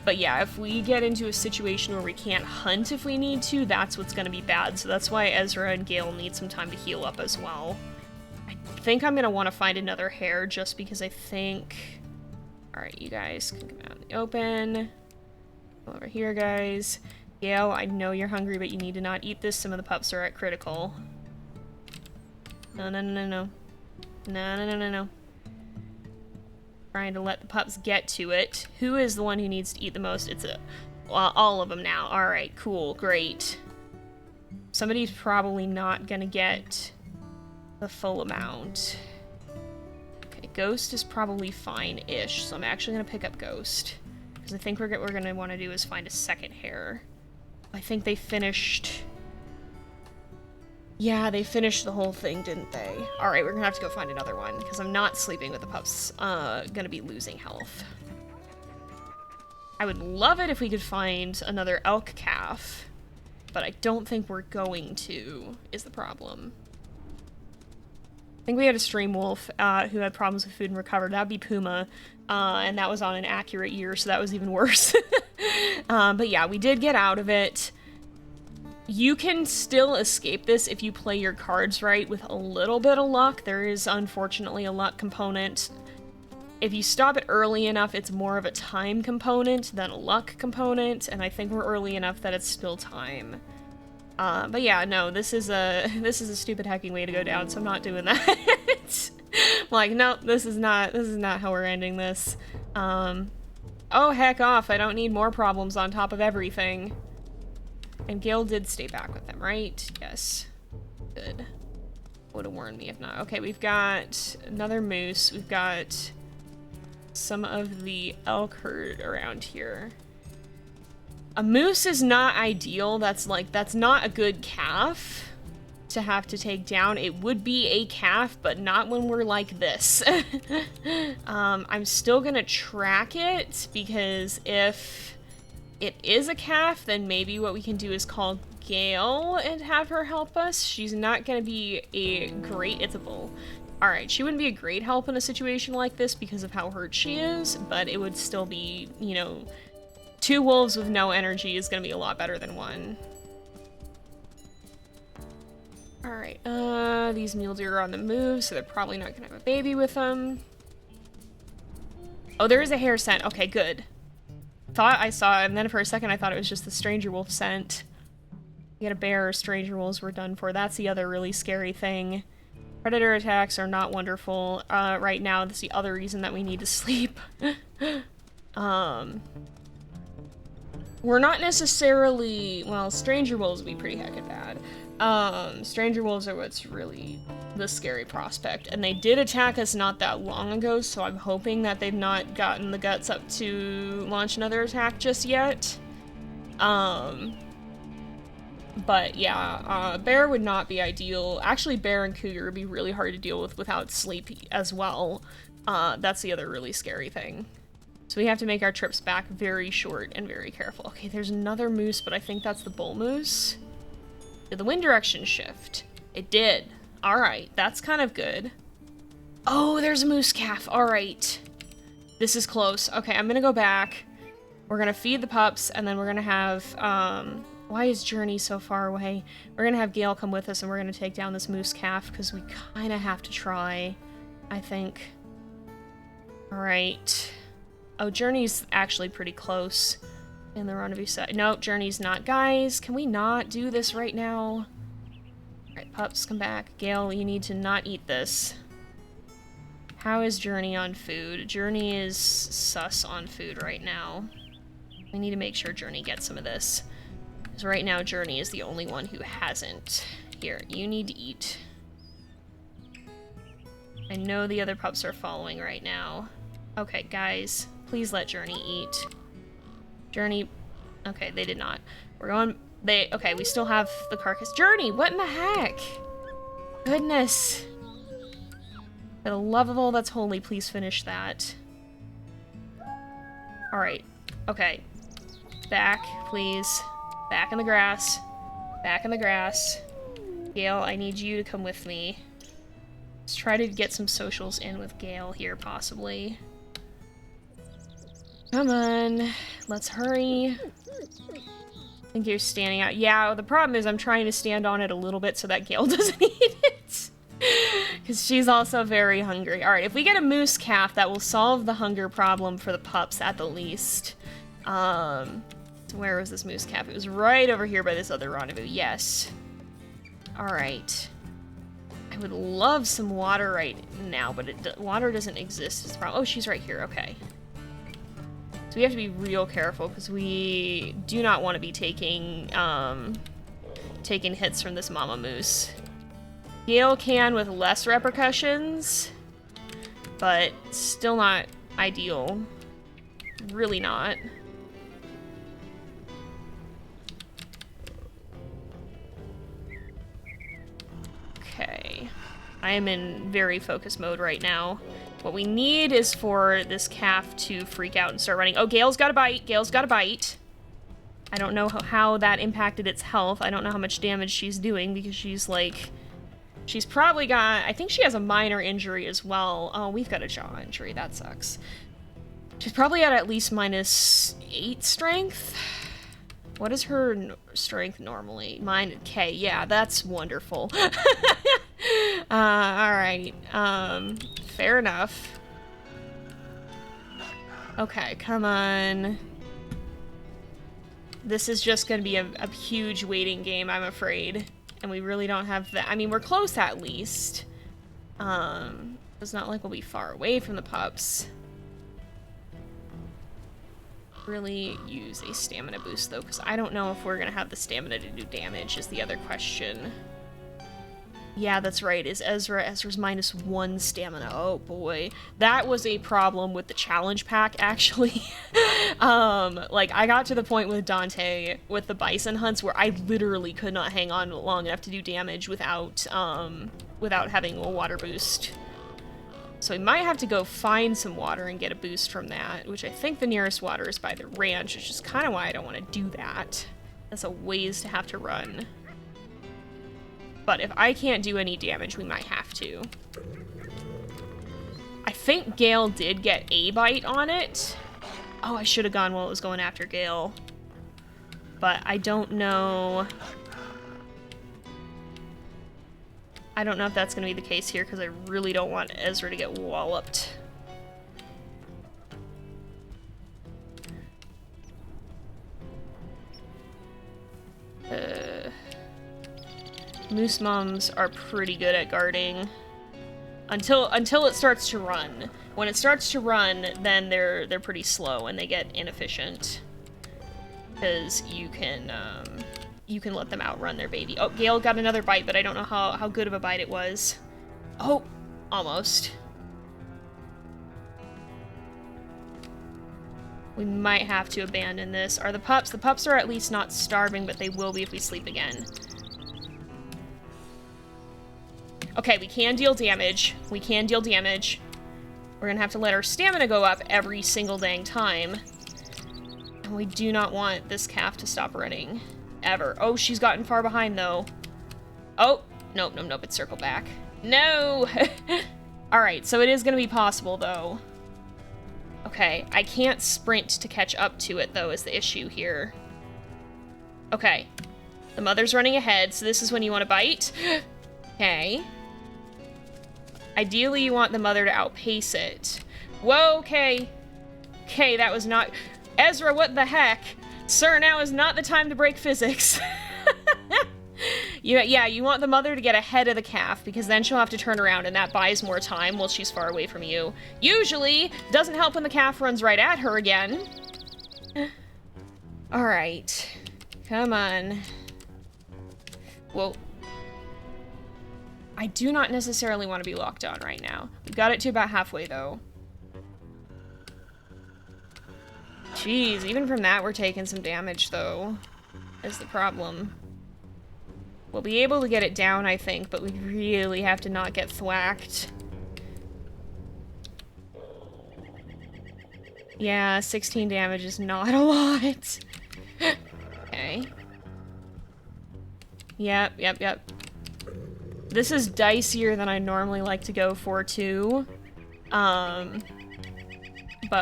Speaker 1: But yeah, if we get into a situation where we can't hunt if we need to, that's what's going to be bad. So that's why Ezra and Gale need some time to heal up as well. I think I'm gonna want to find another hare just because I think... Alright, you guys can come out in the open. Over here, guys. Gale, I know you're hungry, but you need to not eat this. Some of the pups are at critical. No, no, no, no, no. No, no, no, no, no. Trying to let the pups get to it. Who is the one who needs to eat the most? It's well, all of them now. Alright, cool, great. Somebody's probably not gonna get the full amount. Okay, Ghost is probably fine-ish, so I'm actually gonna pick up Ghost. Because I think what we're gonna want to do is find a second hare. I think they finished... Yeah, they finished the whole thing, didn't they? Alright, we're gonna have to go find another one, because I'm not sleeping with the pups. Gonna be losing health. I would love it if we could find another elk calf, but I don't think we're going to, is the problem. I think we had a stream wolf who had problems with food and recovered. That'd be Puma, and that was on an accurate year, so that was even worse. But yeah, we did get out of it. You can still escape this if you play your cards right with a little bit of luck. There is, unfortunately, a luck component. If you stop it early enough, it's more of a time component than a luck component, and I think we're early enough that it's still time. But yeah, no, this is a stupid hacking way to go down, so I'm not doing that. Like, no, this is not how we're ending this. Oh, heck off, I don't need more problems on top of everything. And Gale did stay back with them, right? Yes. Good. Would have warned me if not. Okay, we've got another moose. We've got some of the elk herd around here. A moose is not ideal. That's not a good calf to have to take down. It would be a calf, but not when we're like this. I'm still gonna track it, because if it is a calf, then maybe what we can do is call Gale and have her help us. She's not gonna be a great... It's a bull. Alright, she wouldn't be a great help in a situation like this because of how hurt she is, but it would still be, you know... 2 wolves with no energy is gonna be a lot better than 1. Alright, these mule deer are on the move, so they're probably not gonna have a baby with them. Oh, there is a hare scent. Okay, good. Thought I saw it, and then for a second I thought it was just the stranger wolf scent. You get a bear or stranger wolves we're done for. That's the other really scary thing. Predator attacks are not wonderful right now. That's the other reason that we need to sleep. We're not necessarily... Well, stranger wolves would be pretty heckin' bad. Stranger wolves are what's really the scary prospect. And they did attack us not that long ago, so I'm hoping that they've not gotten the guts up to launch another attack just yet. But yeah, bear would not be ideal. Actually, bear and cougar would be really hard to deal with without sleep as well. That's the other really scary thing. So we have to make our trips back very short and very careful. Okay, there's another moose, but I think that's the bull moose. Did the wind direction shift? It did. Alright, that's kind of good. Oh, there's a moose calf. Alright. This is close. Okay, I'm gonna go back. We're gonna feed the pups, and then we're gonna have, why is Journey so far away? We're gonna have Gale come with us, and we're gonna take down this moose calf, because we kind of have to try, I think. Alright. Oh, Journey's actually pretty close in the Rendezvous side. Nope, Journey's not. Guys, can we not do this right now? Alright, pups, come back. Gale, you need to not eat this. How is Journey on food? Journey is sus on food right now. We need to make sure Journey gets some of this. Because right now, Journey is the only one who hasn't. Here, you need to eat. I know the other pups are following right now. Okay, guys, please let Journey eat. Journey... Okay, they did not. We're going... Okay, we still have the carcass. Journey, what in the heck? Goodness. For the love of all that's holy, please finish that. Alright. Okay. Back, please. Back in the grass. Back in the grass. Gale, I need you to come with me. Let's try to get some socials in with Gale here, possibly. Come on. Let's hurry. I think you're standing out. Yeah, the problem is I'm trying to stand on it a little bit so that Gale doesn't eat it. Because she's also very hungry. Alright, if we get a moose calf, that will solve the hunger problem for the pups at the least. So where was this moose calf? It was right over here by this other rendezvous. Yes. Alright. I would love some water right now, but water doesn't exist as a problem. Oh, she's right here. Okay. So we have to be real careful because we do not want to be taking hits from this mama moose. Gale can with less repercussions, but still not ideal. Really not. Okay. I am in very focus mode right now. What we need is for this calf to freak out and start running. Oh, Gale's got a bite. Gale's got a bite. I don't know how that impacted its health. I don't know how much damage she's doing because she's like... She's probably got... I think she has a minor injury as well. Oh, we've got a jaw injury. That sucks. She's probably at least -8 strength. What is her strength normally? Mine... Okay, yeah, that's wonderful. Alright. Fair enough. Okay, come on. This is just gonna be a huge waiting game, I'm afraid. And we really don't have that. I mean, we're close at least. It's not like we'll be far away from the pups. Really use a stamina boost, though, because I don't know if we're going to have the stamina to do damage, is the other question. Yeah, that's right. Is Ezra? Ezra's -1 stamina. Oh, boy. That was a problem with the challenge pack, actually. Like, I got to the point with Dante, with the bison hunts, where I literally could not hang on long enough to do damage without having a water boost. So we might have to go find some water and get a boost from that, which I think the nearest water is by the ranch, which is kind of why I don't want to do that. That's a ways to have to run. But if I can't do any damage, we might have to. I think Gale did get a bite on it. Oh, I should have gone while it was going after Gale. But I don't know... I don't know if that's going to be the case here, because I really don't want Ezra to get walloped. Moose moms are pretty good at guarding. Until it starts to run. When it starts to run, then they're pretty slow and they get inefficient. Because you can let them outrun their baby. Oh, Gale got another bite, but I don't know how good of a bite it was. Oh, almost. We might have to abandon this. Are the pups? The pups are at least not starving, but they will be if we sleep again. Okay, we can deal damage. We can deal damage. We're gonna have to let our stamina go up every single dang time. And we do not want this calf to stop running. Ever. Oh, she's gotten far behind, though. Oh! Nope, nope, nope, it's circled back. No! Alright, so it is gonna be possible, though. Okay, I can't sprint to catch up to it, though, is the issue here. Okay. The mother's running ahead, so this is when you want to bite. Okay. Ideally, you want the mother to outpace it. Whoa, okay. Okay, that was not... Ezra, what the heck? Sir, now is not the time to break physics. Yeah, you want the mother to get ahead of the calf, because then she'll have to turn around, and that buys more time while she's far away from you. Usually, doesn't help when the calf runs right at her again. Alright. Come on. Well... I do not necessarily want to be locked on right now. We've got it to about halfway, though. Jeez, even from that, we're taking some damage, though. Is the problem. We'll be able to get it down, I think, but we really have to not get thwacked. Yeah, 16 damage is not a lot. Okay. Yep. This is dicier than I normally like to go for, too. But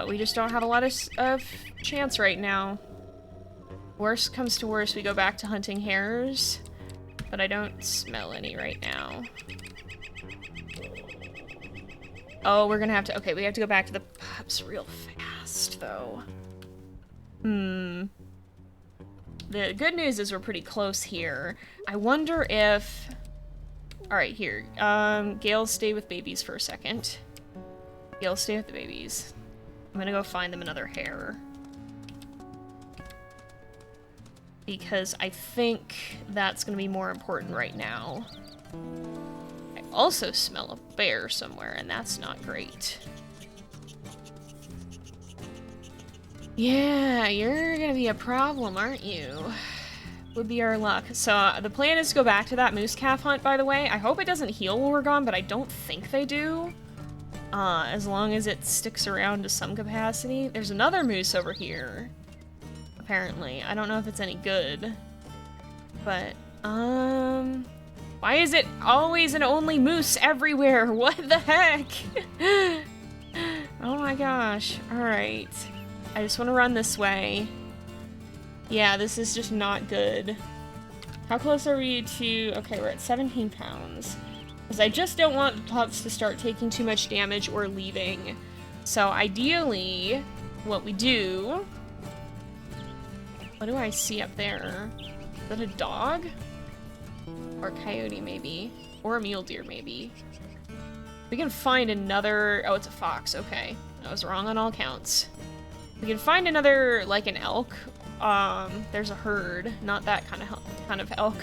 Speaker 1: we just don't have a lot of chance right now. Worst comes to worst, we go back to hunting hares. But I don't smell any right now. Oh, we're gonna have to... Okay, we have to go back to the pups real fast, though. The good news is we're pretty close here. I wonder if... Alright, here. Gale, stay with babies for a second. Gale, stay with the babies. I'm gonna go find them another hare. Because I think that's gonna be more important right now. I also smell a bear somewhere, and that's not great. Yeah, you're gonna be a problem, aren't you? Would be our luck. So, the plan is to go back to that moose calf hunt, by the way. I hope it doesn't heal when we're gone, but I don't think they do. As long as it sticks around to some capacity. There's another moose over here. Apparently. I don't know if it's any good. But, why is it always and only moose everywhere? What the heck? Oh my gosh. Alright. I just want to run this way. Yeah, this is just not good. How close are we to... Okay, we're at 17 pounds. Because I just don't want the pups to start taking too much damage or leaving. So ideally, what we do... What do I see up there? Is that a dog? Or a coyote, maybe. Or a mule deer, maybe. We can find another... Oh, it's a fox. Okay. I was wrong on all counts. We can find another, like an elk. There's a herd. Not that kind of elk.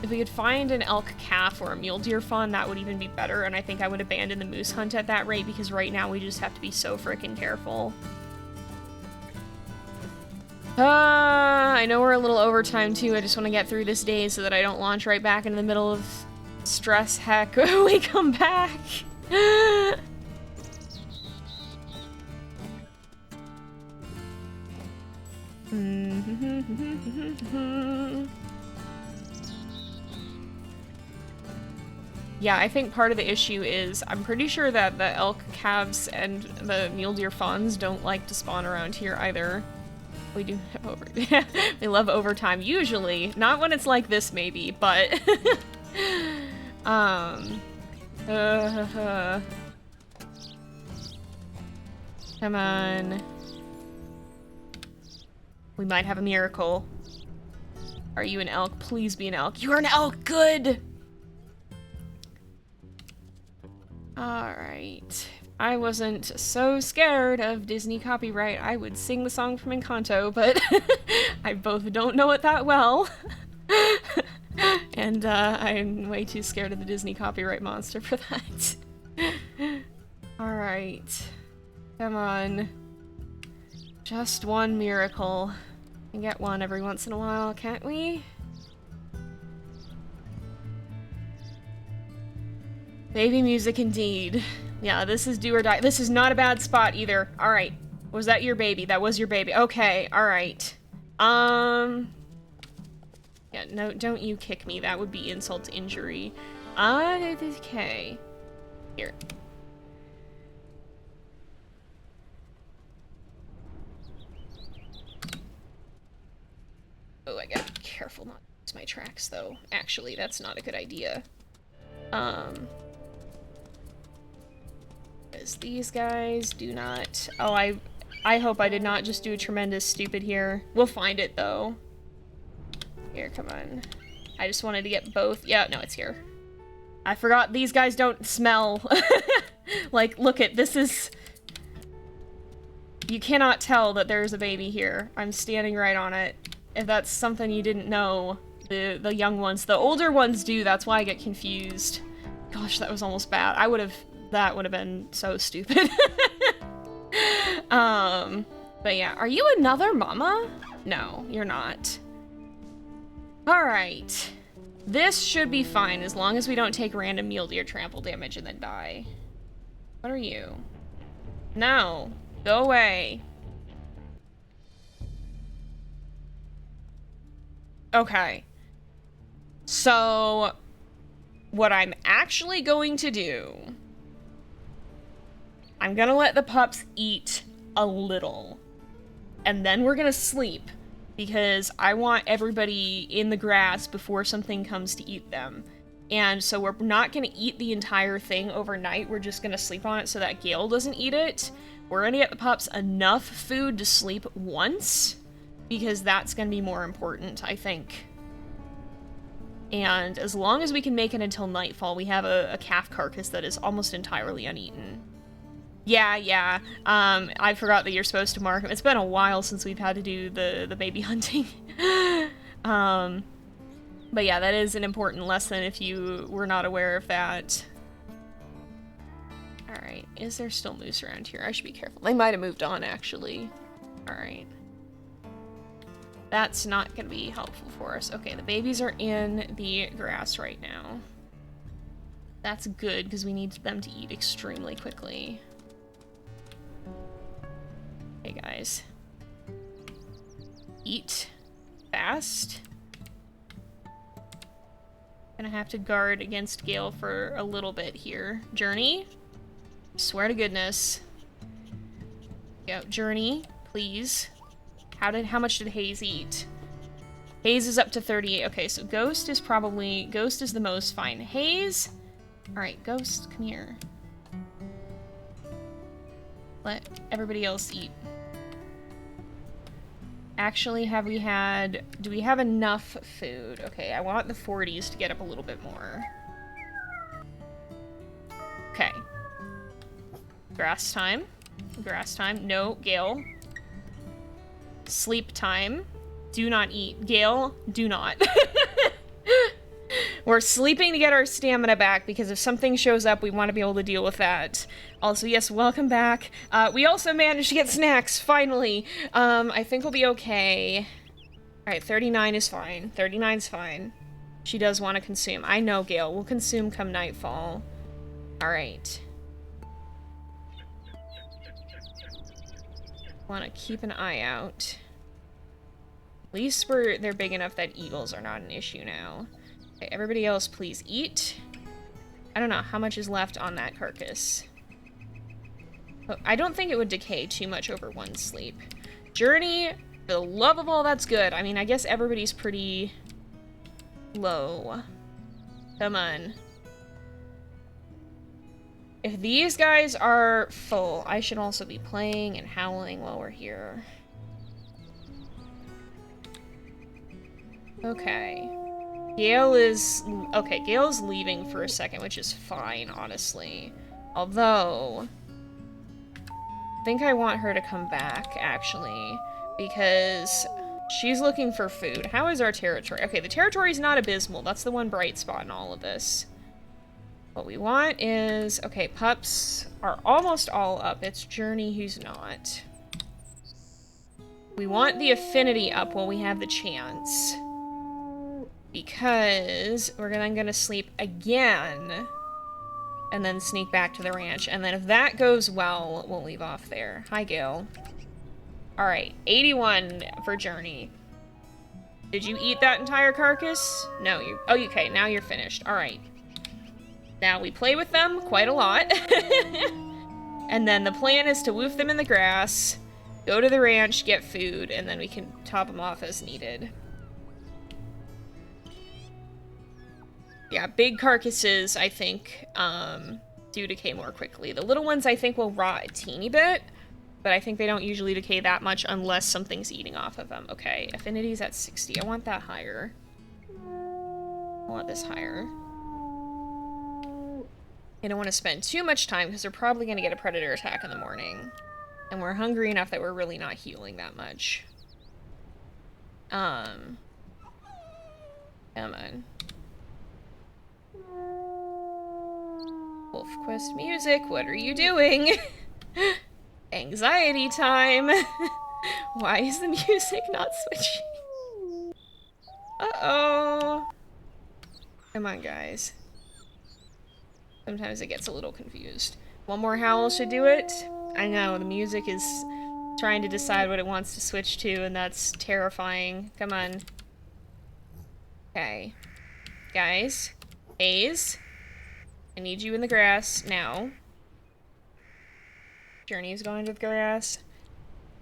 Speaker 1: If we could find an elk calf or a mule deer fawn, that would even be better. And I think I would abandon the moose hunt at that rate, because right now we just have to be so freaking careful. I know we're a little overtime too. I just want to get through this day so that I don't launch right back into the middle of stress heck when we come back. Yeah, I think part of the issue is I'm pretty sure that the elk calves and the mule deer fawns don't like to spawn around here either. We do have we love overtime usually, not when it's like this maybe, but come on. We might have a miracle. Are you an elk? Please be an elk. You are an elk! Good! Alright. I wasn't so scared of Disney copyright. I would sing the song from Encanto, but I both don't know it that well. And I'm way too scared of the Disney copyright monster for that. Alright. Come on. Just one miracle. We can get one every once in a while, can't we? Baby music indeed. Yeah, this is do or die. This is not a bad spot either. Alright. Was that your baby? That was your baby. Okay, alright. Yeah, no, don't you kick me. That would be insult to injury. Okay. Here. Oh, I gotta be careful not to lose my tracks, though. Actually, that's not a good idea. Because these guys do not... Oh, I hope I did not just do a tremendous stupid here. We'll find it, though. Here, come on. I just wanted to get both. Yeah, no, it's here. I forgot these guys don't smell. Like, look at, this is... You cannot tell that there's a baby here. I'm standing right on it. If that's something you didn't know, the young ones. The older ones do, that's why I get confused. Gosh, that was almost bad. That would have been so stupid. But yeah, are you another mama? No, you're not. Alright. This should be fine as long as we don't take random mule deer trample damage and then die. What are you? No. Go away. Okay. So, what I'm actually going to do... I'm gonna let the pups eat a little. And then we're gonna sleep. Because I want everybody in the grass before something comes to eat them. And so we're not gonna eat the entire thing overnight. We're just gonna sleep on it so that Gale doesn't eat it. We're gonna get the pups enough food to sleep once, because that's gonna be more important, I think. And as long as we can make it until nightfall, we have a calf carcass that is almost entirely uneaten. Yeah. I forgot that you're supposed to mark them. It's been a while since we've had to do the baby hunting. But yeah, that is an important lesson if you were not aware of that. Alright, is there still moose around here? I should be careful. They might have moved on, actually. Alright. That's not going to be helpful for us. Okay, the babies are in the grass right now. That's good, because we need them to eat extremely quickly. Hey, guys. Eat fast. Gonna have to guard against Gale for a little bit here. Journey? Swear to goodness. Yep, Journey, please. How much did Hayes eat? Hayes is up to 38. Okay, so Ghost is the most fine. Hayes? Alright, Ghost, come here. Let everybody else eat. Actually, do we have enough food? Okay, I want the 40s to get up a little bit more. Okay. Grass time. Grass time. No, Gale. Sleep time. Do not eat. Gale, do not. We're sleeping to get our stamina back, because if something shows up, we want to be able to deal with that. Also, yes, welcome back. We also managed to get snacks, finally. I think we'll be okay. Alright, 39 is fine. 39's fine. She does want to consume. I know, Gale. We'll consume come nightfall. Alright. Want to keep an eye out. At least they're big enough that eagles are not an issue now. Okay, everybody else, please eat. I don't know how much is left on that carcass. But I don't think it would decay too much over one sleep. Journey, for the love of all that's good. I mean, I guess everybody's pretty low. Come on. If these guys are full, I should also be playing and howling while we're here. Okay. Gale's leaving for a second, which is fine, honestly. Although, I think I want her to come back, actually, because she's looking for food. How is our territory? Okay, the territory's not abysmal. That's the one bright spot in all of this. What we want is... Okay, pups are almost all up. It's Journey who's not. We want the affinity up while we have the chance. Because we're then gonna sleep again. And then sneak back to the ranch. And then if that goes well, we'll leave off there. Hi, Gale. Alright, 81 for Journey. Did you eat that entire carcass? No, you... Oh, okay, now you're finished. Alright. Now, we play with them quite a lot. And then the plan is to woof them in the grass, go to the ranch, get food, and then we can top them off as needed. Yeah, big carcasses, I think, do decay more quickly. The little ones, I think, will rot a teeny bit, but I think they don't usually decay that much unless something's eating off of them. Okay, affinity's at 60. I want that higher. I want this higher. I don't want to spend too much time because they're probably going to get a predator attack in the morning. And we're hungry enough that we're really not healing that much. Come on. WolfQuest music, what are you doing? Anxiety time. Why is the music not switching? Uh-oh. Come on, guys. Sometimes it gets a little confused. One more howl should do it. I know, the music is trying to decide what it wants to switch to, and that's terrifying. Come on. Okay. Guys. Hayes. I need you in the grass now. Journey's going to the grass.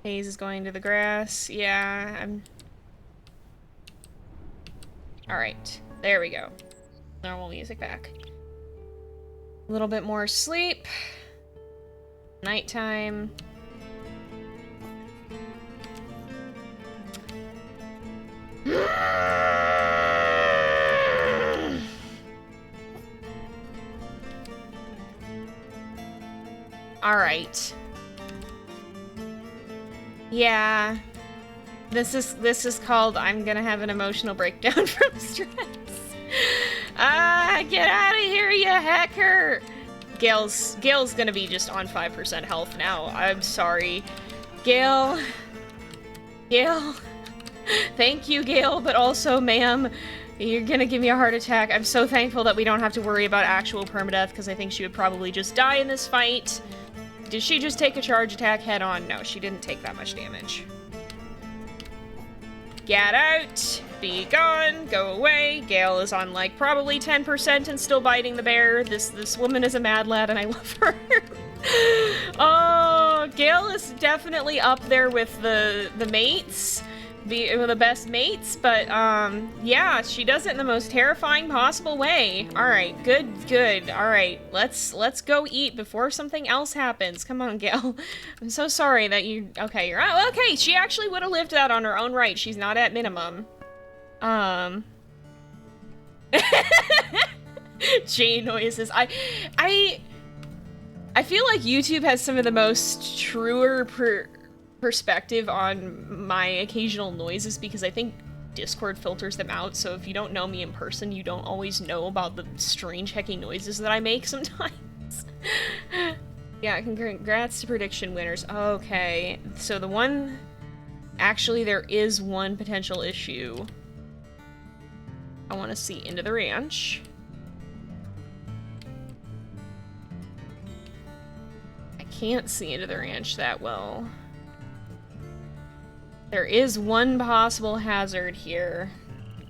Speaker 1: Hayes is going to the grass. Yeah, I'm... Alright. There we go. Normal music back. A little bit more sleep. Nighttime. All right. Yeah. This is called I'm gonna have an emotional breakdown from stress. Get out of here, you hacker! Gale's gonna be just on 5% health now. I'm sorry. Gale. Thank you, Gale, but also, ma'am, you're gonna give me a heart attack. I'm so thankful that we don't have to worry about actual permadeath, because I think she would probably just die in this fight. Did she just take a charge attack head on? No, she didn't take that much damage. Get out! Be gone! Go away! Gale is on, like, probably 10% and still biting the bear. This woman is a mad lad and I love her. Oh, Gale is definitely up there with the mates. The best mates, but, yeah, she does it in the most terrifying possible way. Alright, good. Alright, let's go eat before something else happens. Come on, Gale. I'm so sorry that you... Okay, you're out. Okay, she actually would have lived that on her own right. She's not at minimum. J noises. I feel like YouTube has some of the most truer perspective on my occasional noises because I think Discord filters them out, so if you don't know me in person, you don't always know about the strange hecking noises that I make sometimes. Yeah, congrats to prediction winners. Okay, so the one... Actually, there is one potential issue. I want to see into the ranch. I can't see into the ranch that well. There is one possible hazard here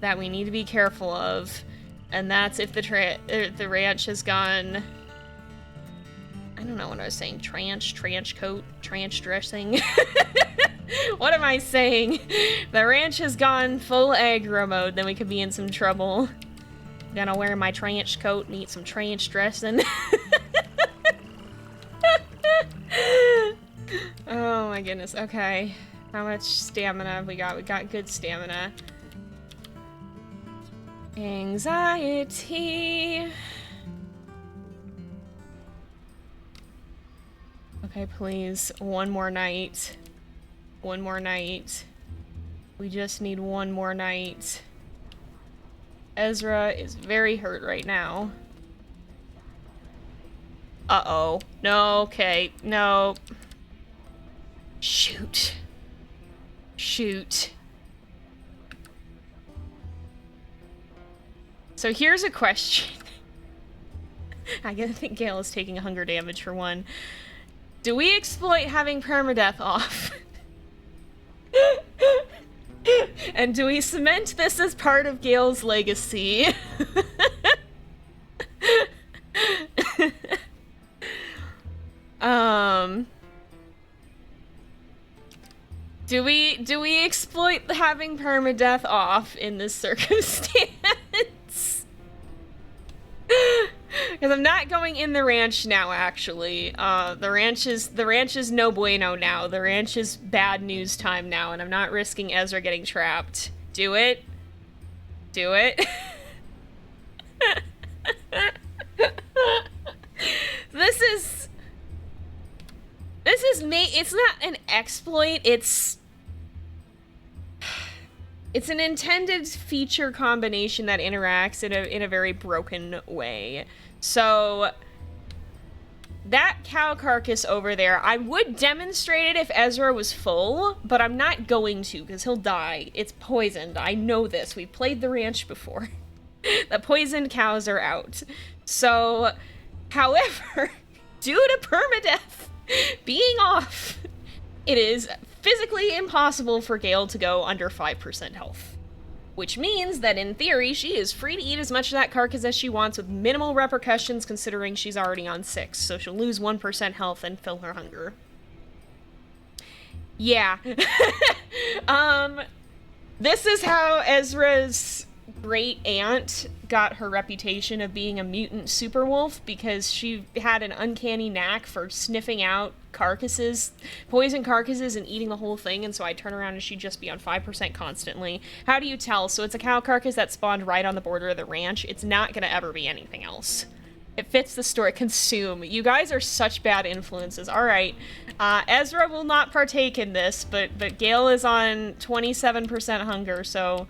Speaker 1: that we need to be careful of, and that's if the ranch has gone... I don't know what I was saying. Tranch coat, tranch dressing. What am I saying? The ranch has gone full aggro mode, then we could be in some trouble. Gonna wear my tranch coat and eat some tranch dressing. Oh my goodness, okay. How much stamina have we got? We got good stamina. Anxiety. Okay, please. One more night. One more night. We just need one more night. Ezra is very hurt right now. Uh-oh. No, okay. No. Shoot. Shoot. So here's a question. I think Gale is taking hunger damage for one. Do we exploit having permadeath off? And do we cement this as part of Gale's legacy? Do we exploit having permadeath off in this circumstance? Because I'm not going in the ranch now, actually. The ranch is no bueno now. The ranch is bad news time now, and I'm not risking Ezra getting trapped. Do it. Do it. It's not an exploit, it's an intended feature combination that interacts in a very broken way. So that cow carcass over there, I would demonstrate it if Ezra was full, but I'm not going to because he'll die. It's poisoned. I know this. We've played the ranch before. The poisoned cows are out. So, however, due to permadeath being off, it is physically impossible for Gale to go under 5% health. Which means that, in theory, she is free to eat as much of that carcass as she wants with minimal repercussions considering she's already on 6, so she'll lose 1% health and fill her hunger. Yeah. This is how Ezra's great aunt got her reputation of being a mutant super wolf because she had an uncanny knack for sniffing out carcasses, poison carcasses, and eating the whole thing. And so I'd turn around and she'd just be on 5% constantly. How do you tell? So it's a cow carcass that spawned right on the border of the ranch. It's not gonna ever be anything else. It fits the story. Consume. You guys are such bad influences. All right. Ezra will not partake in this, but Gale is on 27% hunger, so,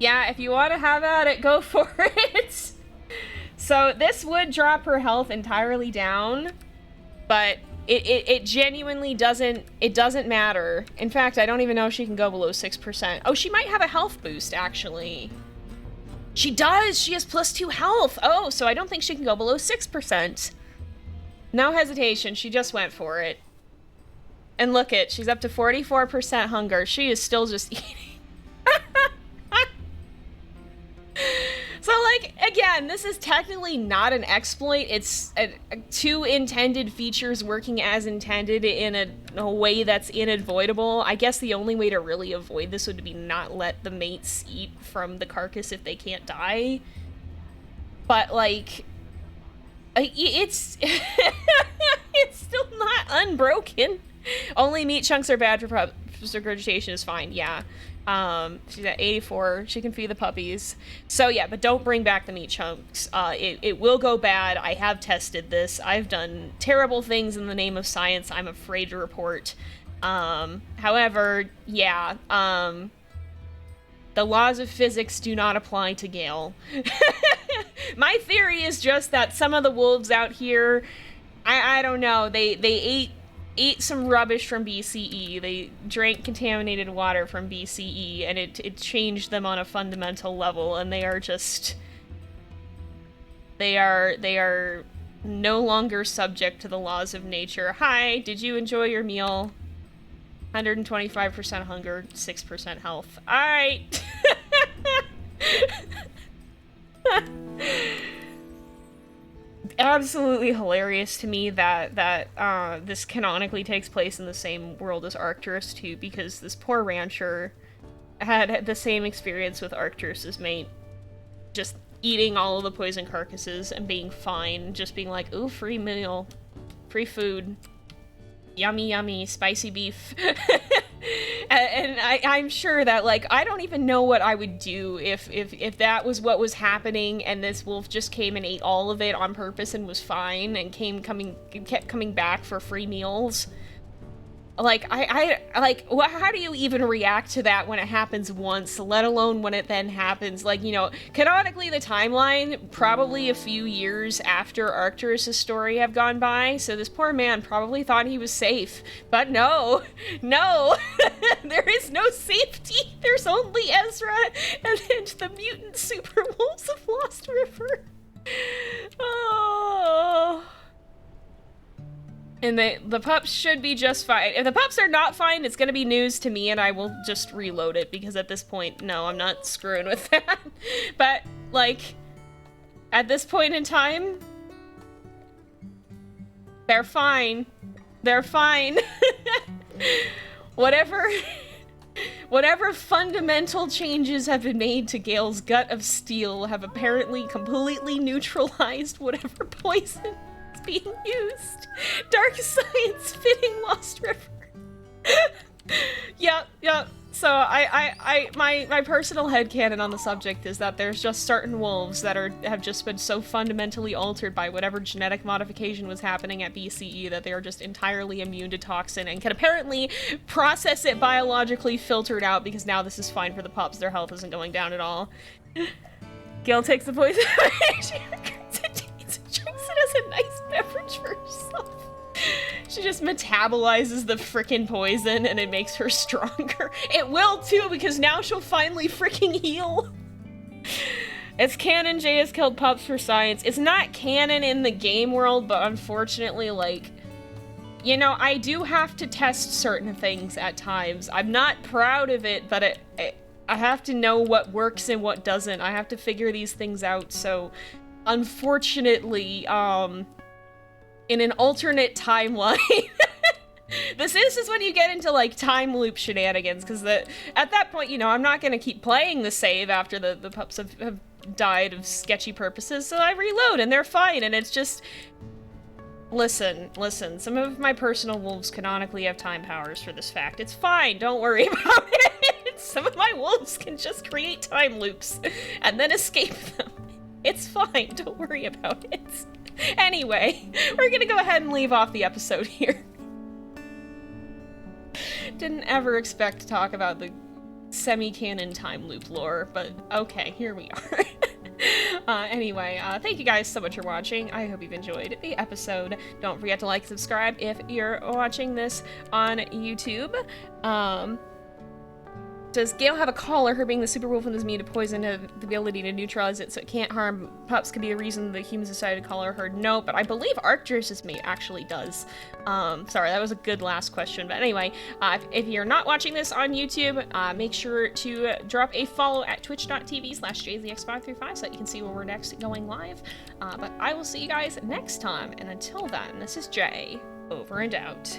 Speaker 1: yeah, if you want to have at it, go for it. So this would drop her health entirely down, but it genuinely doesn't matter. In fact, I don't even know if she can go below 6%. Oh, she might have a health boost, actually. She does! She has +2 health! Oh, so I don't think she can go below 6%. No hesitation, she just went for it. And look it, she's up to 44% hunger. She is still just eating. So, like, again, this is technically not an exploit. It's two intended features working as intended in a way that's unavoidable. I guess the only way to really avoid this would be not let the mates eat from the carcass if they can't die. But, like, it's it's still not unbroken. Only meat chunks are bad for regurgitation is fine, yeah. She's at 84. She can feed the puppies. So yeah, but don't bring back the meat chunks. It will go bad. I have tested this. I've done terrible things in the name of science I'm afraid to report. However, yeah, the laws of physics do not apply to Gale. My theory is just that some of the wolves out here, I don't know, they ate some rubbish from BCE. They drank contaminated water from BCE, and it changed them on a fundamental level, and they are just... They are no longer subject to the laws of nature. Hi, did you enjoy your meal? 125% hunger, 6% health. Alright! Absolutely hilarious to me that this canonically takes place in the same world as Arcturus too, because this poor rancher had the same experience with Arcturus's mate, just eating all of the poison carcasses and being fine, just being like, ooh, free meal, free food, yummy yummy, spicy beef. And I'm sure that, like, I don't even know what I would do if that was what was happening and this wolf just came and ate all of it on purpose and was fine and kept coming back for free meals. Like, how do you even react to that when it happens once, let alone when it then happens? Like, you know, canonically the timeline, probably a few years after Arcturus' story have gone by, so this poor man probably thought he was safe. But no, there is no safety. There's only Ezra and the mutant super wolves of Lost River. Oh... And the pups should be just fine. If the pups are not fine, it's gonna be news to me and I will just reload it, because at this point, no, I'm not screwing with that. But, like, at this point in time, they're fine. They're fine. Whatever fundamental changes have been made to Gale's gut of steel have apparently completely neutralized whatever poison being used. Dark science fitting Lost River. Yep. So my personal headcanon on the subject is that there's just certain wolves that have just been so fundamentally altered by whatever genetic modification was happening at BCE that they are just entirely immune to toxin and can apparently process it biologically, filter it out, because now this is fine for the pups. Their health isn't going down at all. Gale takes the poison. Drinks it as a nice beverage for herself. She just metabolizes the frickin' poison and it makes her stronger. It will too, because now she'll finally fricking heal. It's canon Jay has killed pups for science. It's not canon in the game world, but unfortunately, like, you know, I do have to test certain things at times. I'm not proud of it, but I have to know what works and what doesn't. I have to figure these things out, so... Unfortunately, in an alternate timeline, This is when you get into, like, time loop shenanigans, because at that point, you know, I'm not going to keep playing the save after the pups have died of sketchy purposes, so I reload, and they're fine, and it's just... Listen, some of my personal wolves canonically have time powers for this fact. It's fine, don't worry about it. Some of my wolves can just create time loops and then escape them. It's fine, don't worry about it. Anyway, we're gonna go ahead and leave off the episode here. Didn't ever expect to talk about the semi-canon time loop lore, but okay, here we are. Anyway, thank you guys so much for watching. I hope you've enjoyed the episode. Don't forget to like, subscribe if you're watching this on YouTube. Does Gale have a collar? Her being the super wolf and this immune to poison have the ability to neutralize it so it can't harm pups could be a reason the humans decided to collar her. No, but I believe Arcturus' mate actually does. Sorry, that was a good last question. But anyway, if you're not watching this on YouTube, make sure to drop a follow at twitch.tv/jayzx535 so that you can see when we're next going live. But I will see you guys next time. And until then, this is Jay, over and out.